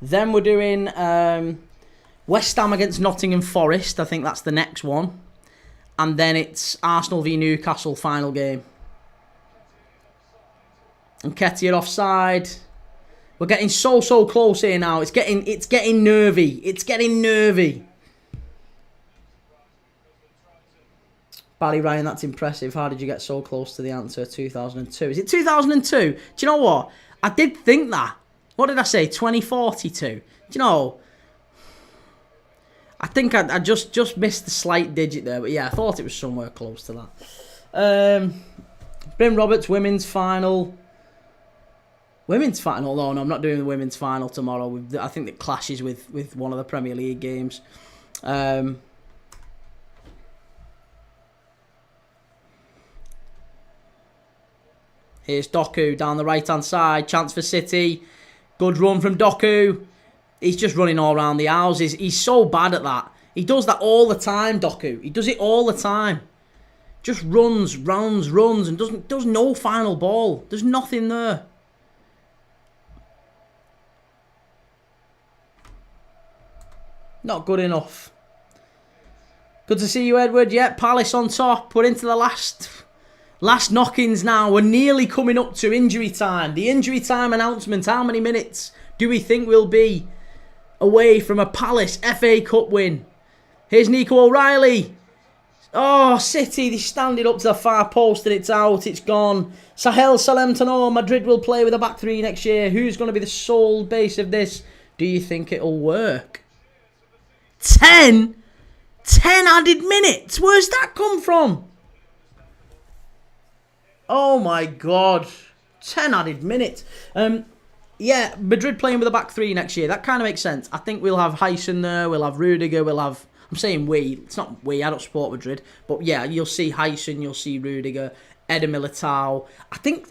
Then we're doing West Ham against Nottingham Forest. I think that's the next one. And then it's Arsenal v Newcastle final game. And Nketiah offside. We're getting so close here now. It's getting nervy. It's getting nervy. Barry Ryan, that's impressive. How did you get so close to the answer? 2002. Is it 2002? Do you know what? I did think that. What did I say? 2042. Do you know? I think I just missed the slight digit there. But yeah, I thought it was somewhere close to that. Bryn Roberts, women's final. Women's final? No, I'm not doing the women's final tomorrow. I think it clashes with one of the Premier League games. Here's Doku down the right-hand side. Chance for City. Good run from Doku. He's just running all around the houses. He's so bad at that. He does that all the time, Doku. He does it all the time. Just runs, and does no final ball. There's nothing there. Not good enough. Good to see you, Edward. Yeah, Palace on top. We're into the last knock-ins now. We're nearly coming up to injury time. The injury time announcement. How many minutes do we think we'll be away from a Palace FA Cup win? Here's Nico O'Reilly. Oh, City, they stand it up to the far post and it's out. It's gone. Sahel Salem-Tano. Madrid will play with a back three next year. Who's going to be the sole base of this? Do you think it'll work? 10 added minutes. Where's that come from? Oh my God. 10 added minutes. Yeah, Madrid playing with a back three next year. That kind of makes sense. I think we'll have Heisen there. We'll have Rudiger. We'll have... I'm saying we. It's not we. I don't support Madrid. But yeah, you'll see Heisen. You'll see Rudiger. Eder Militao.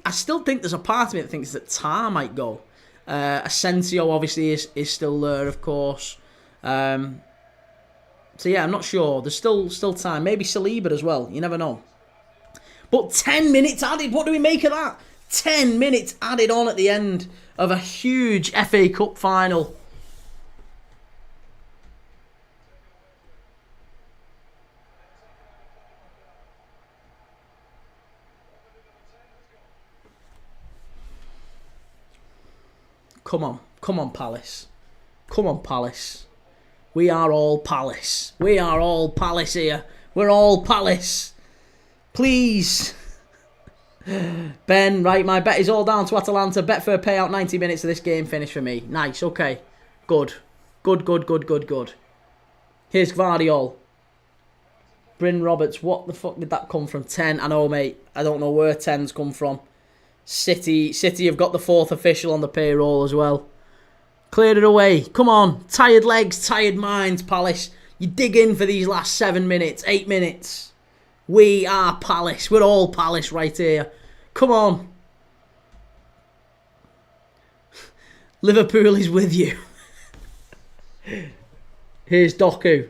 I still think there's a part of me that thinks that Tar might go. Asensio obviously is still there, of course. So yeah, I'm not sure. There's still time. Maybe Saliba as well. You never know. But 10 minutes added. What do we make of that? 10 minutes added on at the end of a huge FA Cup final. Come on, Palace. Come on, Palace. We are all Palace. We are all Palace here. We're all Palace. Please. Ben, right, my bet is all down to Atalanta. Bet for a payout 90 minutes of this game finish for me. Nice, okay. Good. Good. Here's Gvardiol. Bryn Roberts, what the fuck did that come from? 10, I know, mate. I don't know where 10's come from. City have got the 4th official on the payroll as well. Cleared it away. Come on. Tired legs, tired minds, Palace. You dig in for these last 7 minutes, 8 minutes. We are Palace. We're all Palace right here. Come on. Liverpool is with you. Here's Doku.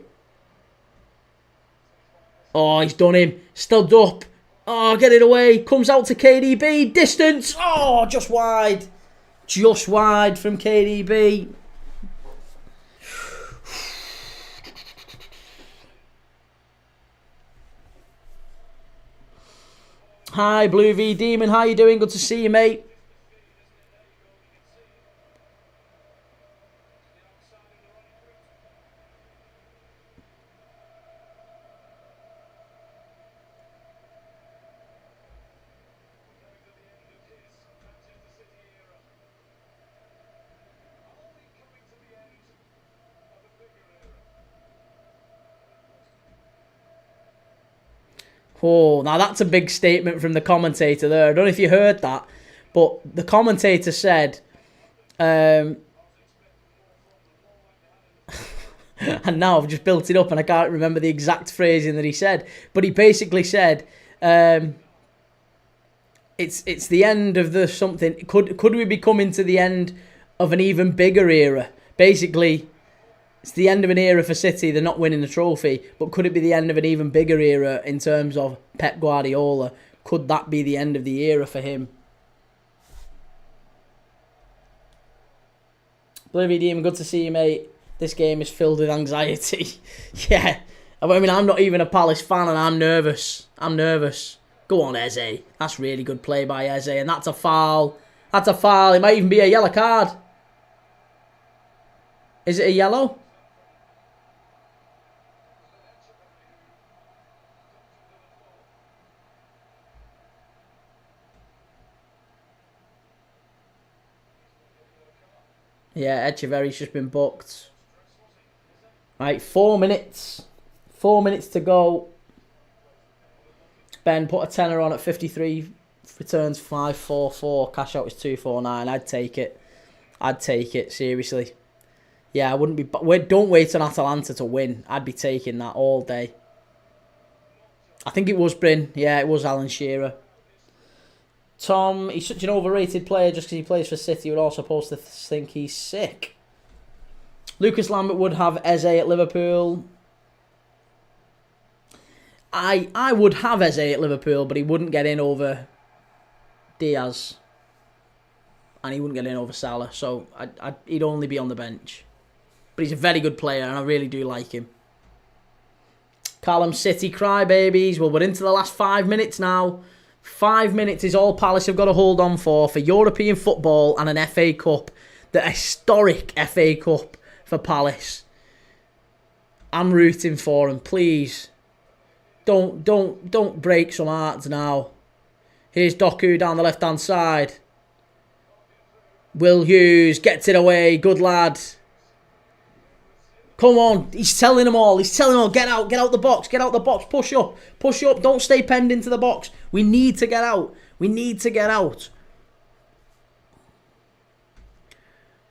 Oh, he's done him. Stood up. Oh, get it away. Comes out to KDB. Distance. Oh, just wide. Just wide from KDB. Hi, Blue V Demon. How you doing? Good to see you, mate. Oh, now that's a big statement from the commentator there. I don't know if you heard that, but the commentator said, and now I've just built it up and I can't remember the exact phrasing that he said, but he basically said, it's the end of the something. Could we be coming to the end of an even bigger era? Basically, it's the end of an era for City. They're not winning the trophy. But could it be the end of an even bigger era in terms of Pep Guardiola? Could that be the end of the era for him? Blurry Demon, good to see you, mate. This game is filled with anxiety. Yeah. I mean, I'm not even a Palace fan and I'm nervous. Go on, Eze. That's really good play by Eze. And that's a foul. That's a foul. It might even be a yellow card. Is it a yellow? Yeah, Echeverry's just been booked. Right, 4 minutes. 4 minutes to go. Ben, put a tenner on at 53. Returns 544. Cash out is 249. I'd take it, seriously. Yeah, I wouldn't be... Don't wait on Atalanta to win. I'd be taking that all day. I think it was Bryn. Yeah, it was Alan Shearer. Tom, he's such an overrated player just because he plays for City. We're all supposed to think he's sick. Lucas Lambert would have Eze at Liverpool. I would have Eze at Liverpool, but he wouldn't get in over Diaz. And he wouldn't get in over Salah. So he'd only be on the bench. But he's a very good player and I really do like him. Callum City crybabies. Well, we're into the last 5 minutes now. 5 minutes is all Palace have got to hold on for European football and an FA Cup. The historic FA Cup for Palace. I'm rooting for them, please. Don't break some hearts now. Here's Doku down the left-hand side. Will Hughes gets it away. Good lad. Come on. He's telling them all. Get out the box. Push up. Don't stay penned into the box. We need to get out. We need to get out.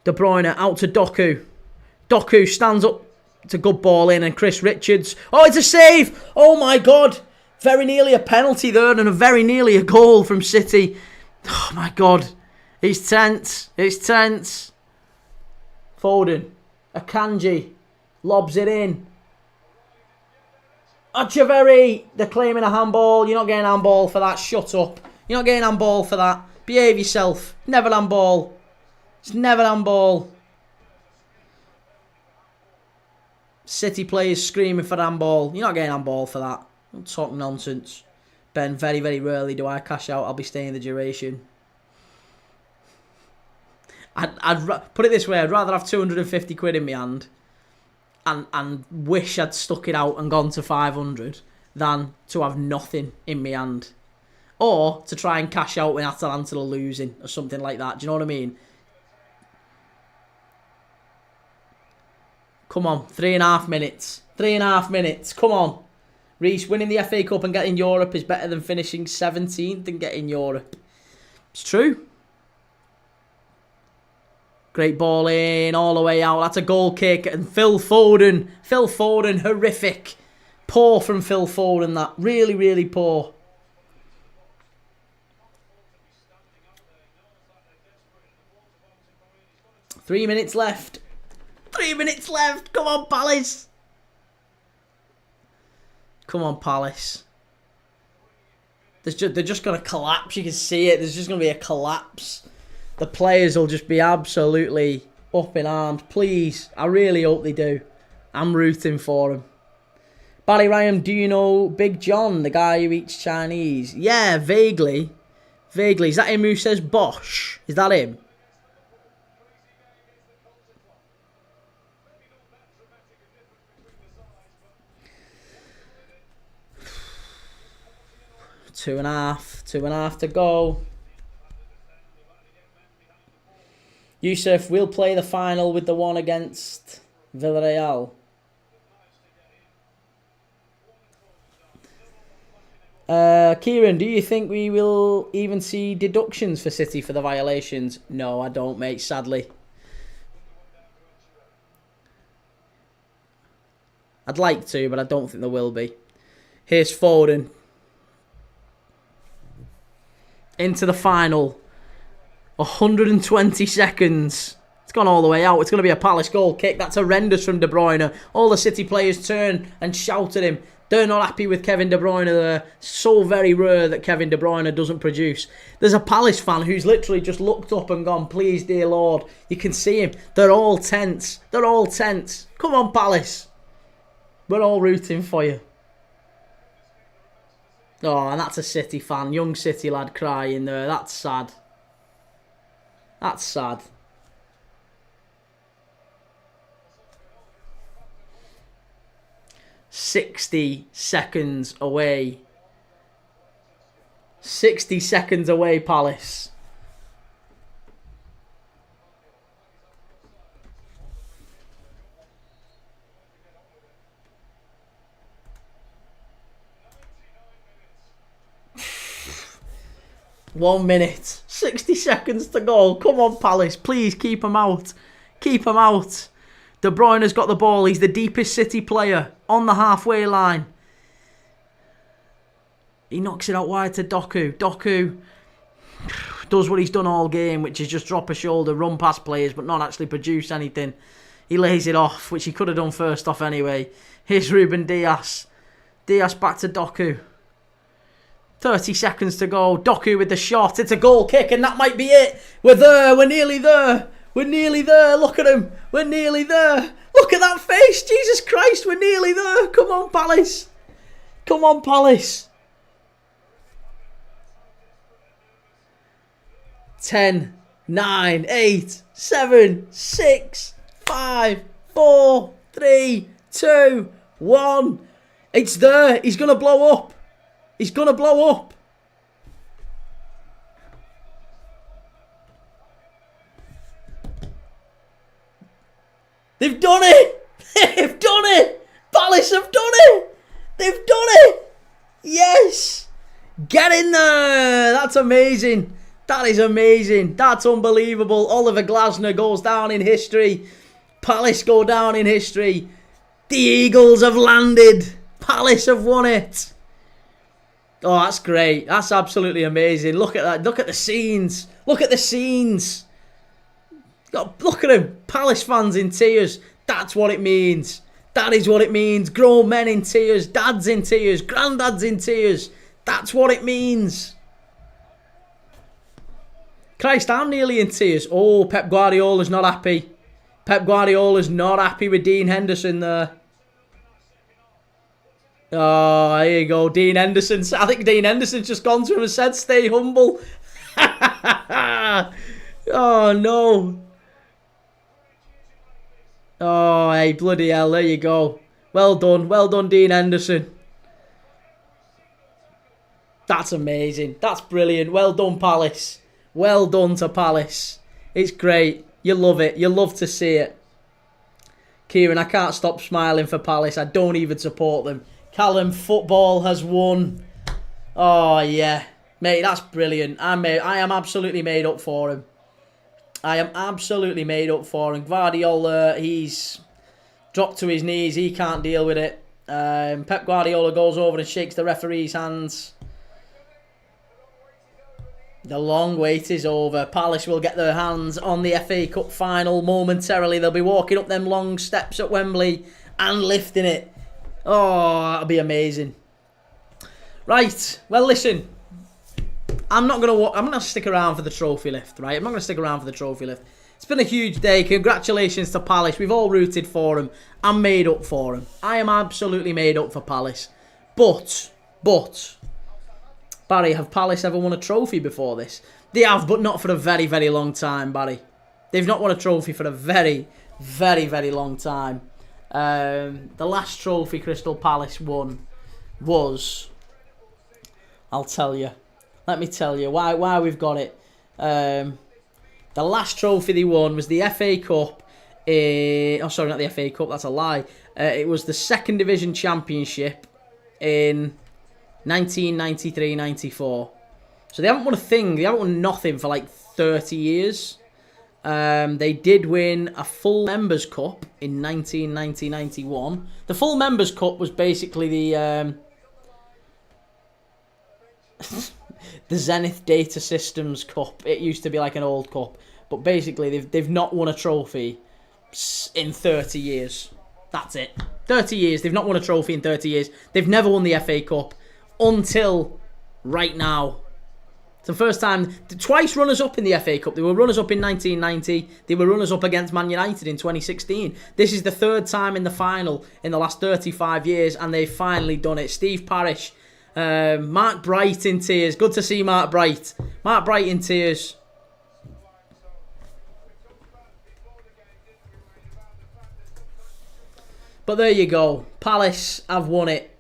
De Bruyne out to Doku. Doku stands up. It's a good ball in, and Chris Richards. Oh, it's a save! Oh my God! Very nearly a penalty there, and very nearly a goal from City. Oh my God. It's tense. It's tense. Foden. Akanji. Lobs it in. Echeverry. They're claiming a handball. You're not getting a handball for that. Shut up. You're not getting a handball for that. Behave yourself. Never handball. It's never handball. City players screaming for handball. You're not getting handball for that. Don't talk nonsense. Ben, very, very rarely do I cash out. I'll be staying the duration. I'd put it this way. I'd rather have 250 quid in my hand and wish I'd stuck it out and gone to 500 than to have nothing in my hand. Or to try and cash out when Atalanta are losing or something like that. Do you know what I mean? Come on, 3.5 minutes. 3.5 minutes, come on. Reece, winning the FA Cup and getting Europe is better than finishing 17th and getting Europe. It's true. Great ball in, all the way out. That's a goal kick. And Phil Foden. Phil Foden, horrific. Poor from Phil Foden, that. Really, really poor. Three minutes left. 3 minutes left. Come on, Palace. Come on, Palace. They're just going to collapse. You can see it. There's just going to be a collapse. The players will just be absolutely up in arms. Please. I really hope they do. I'm rooting for them. Barry Ryan, do you know Big John, the guy who eats Chinese? Yeah, vaguely. Vaguely. Is that him who says Bosh? Is that him? Two and a half to go. Yusuf, we'll play the final with the one against Villarreal. Kieran, do you think we will even see deductions for City for the violations? No, I don't, mate, sadly. I'd like to, but I don't think there will be. Here's Foden. Into the final. 120 seconds. It's gone all the way out. It's going to be a Palace goal kick. That's horrendous from De Bruyne. All the City players turn and shout at him. They're not happy with Kevin De Bruyne there. So very rare that Kevin De Bruyne doesn't produce. There's a Palace fan who's literally just looked up and gone, please, dear Lord. You can see him. They're all tense. They're all tense. Come on, Palace. We're all rooting for you. Oh, and that's a City fan. Young City lad crying there. That's sad. That's sad. "60 seconds away. 60 seconds away, Palace. One minute. 60 seconds to go. Come on, Palace. Please keep him out. Keep him out. De Bruyne's got the ball. He's the deepest City player on the halfway line. He knocks it out wide to Doku. Doku does what he's done all game, which is just drop a shoulder, run past players, but not actually produce anything. He lays it off, which he could have done first off anyway. Here's Ruben Dias. Dias back to Doku. 30 seconds to go. Doku with the shot. It's a goal kick, and that might be it. We're there. We're nearly there. We're nearly there. Look at him. We're nearly there. Look at that face. Jesus Christ, we're nearly there. Come on, Palace. Come on, Palace. 10, 9, 8, 7, 6, 5, 4, 3, 2, 1. It's there. He's going to blow up. He's going to blow up. They've done it. They've done it. Palace have done it. They've done it. Yes. Get in there! That's amazing. That is amazing. That's unbelievable. Oliver Glasner goes down in history. Palace go down in history. The Eagles have landed. Palace have won it. Oh, that's great. That's absolutely amazing. Look at that. Look at the scenes. Look at the scenes. Look at them. Palace fans in tears. That's what it means. That is what it means. Grown men in tears. Dads in tears. Granddads in tears. That's what it means. Christ, I'm nearly in tears. Oh, Pep Guardiola's not happy. Pep Guardiola's not happy with Dean Henderson there. Oh, here you go. Dean Henderson. I think Dean Henderson's just gone to him and said, stay humble. Oh, no. Oh, hey, bloody hell. There you go. Well done. Well done, Dean Henderson. That's amazing. That's brilliant. Well done, Palace. Well done to Palace. It's great. You love it. You love to see it. Kieran, I can't stop smiling for Palace. I don't even support them. Callum, football has won. Oh, yeah. Mate, that's brilliant. I am absolutely made up for him. I am absolutely made up for him. Guardiola, he's dropped to his knees. He can't deal with it. Pep Guardiola goes over and shakes the referee's hands. The long wait is over. Palace will get their hands on the FA Cup final momentarily. They'll be walking up them long steps at Wembley and lifting it. Oh, that'll be amazing. Right. Well, listen. I'm not gonna stick around for the trophy lift, right? I'm not gonna stick around for the trophy lift. It's been a huge day. Congratulations to Palace. We've all rooted for them. I'm made up for them. I am absolutely made up for Palace. But Barry, have Palace ever won a trophy before this? They have, but not for a very, very long time, Barry. They've not won a trophy for a very, very, very long time. The last trophy Crystal Palace won was... I'll tell you. Let me tell you why we've got it. The last trophy they won was the FA Cup. Oh, sorry, not the FA Cup. That's a lie. It was the Second Division Championship in 1993-94. So they haven't won a thing. They haven't won nothing for like 30 years. They did win a full Members' Cup in 1990-91. The full Members' Cup was basically the the Zenith Data Systems Cup. It used to be like an old cup, but basically they've not won a trophy in 30 years. That's it. 30 years. They've not won a trophy in 30 years. They've never won the FA Cup until right now. It's the first time. Twice runners-up in the FA Cup. They were runners-up in 1990. They were runners-up against Man United in 2016. This is the third time in the final in the last 35 years, and they've finally done it. Steve Parish, Mark Bright in tears. Good to see Mark Bright. Mark Bright in tears. But there you go. Palace have won it.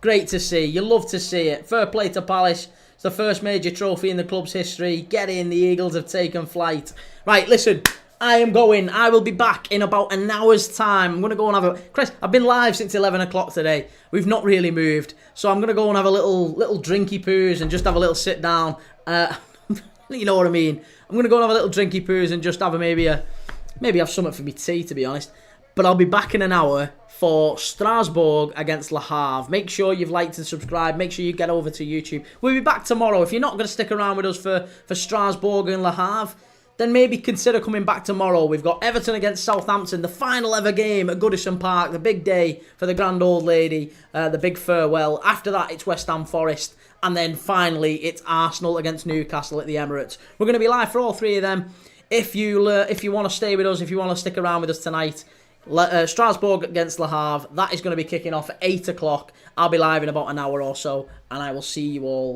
Great to see. You love to see it. Fair play to Palace. It's the first major trophy in the club's history. Get in. The Eagles have taken flight. Right, listen. I am going. I will be back in about an hour's time. I'm going to go and have a... Chris, I've been live since 11 o'clock today. We've not really moved. So I'm going to go and have a little drinky poos and just have a little sit down. You know what I mean. I'm going to go and have a little drinky poos and just have maybe have something for me tea, to be honest. But I'll be back in an hour for Strasbourg against Le Havre. Make sure you've liked and subscribed. Make sure you get over to YouTube. We'll be back tomorrow. If you're not going to stick around with us for Strasbourg and Le Havre, then maybe consider coming back tomorrow. We've got Everton against Southampton, the final ever game at Goodison Park, the big day for the grand old lady, the big farewell. After that, it's West Ham Forest. And then finally, it's Arsenal against Newcastle at the Emirates. We're going to be live for all three of them. If you want to stay with us, if you want to stick around with us tonight, Strasbourg against Le Havre, that is going to be kicking off at 8 o'clock. I'll be live in about an hour or so, and I will see you all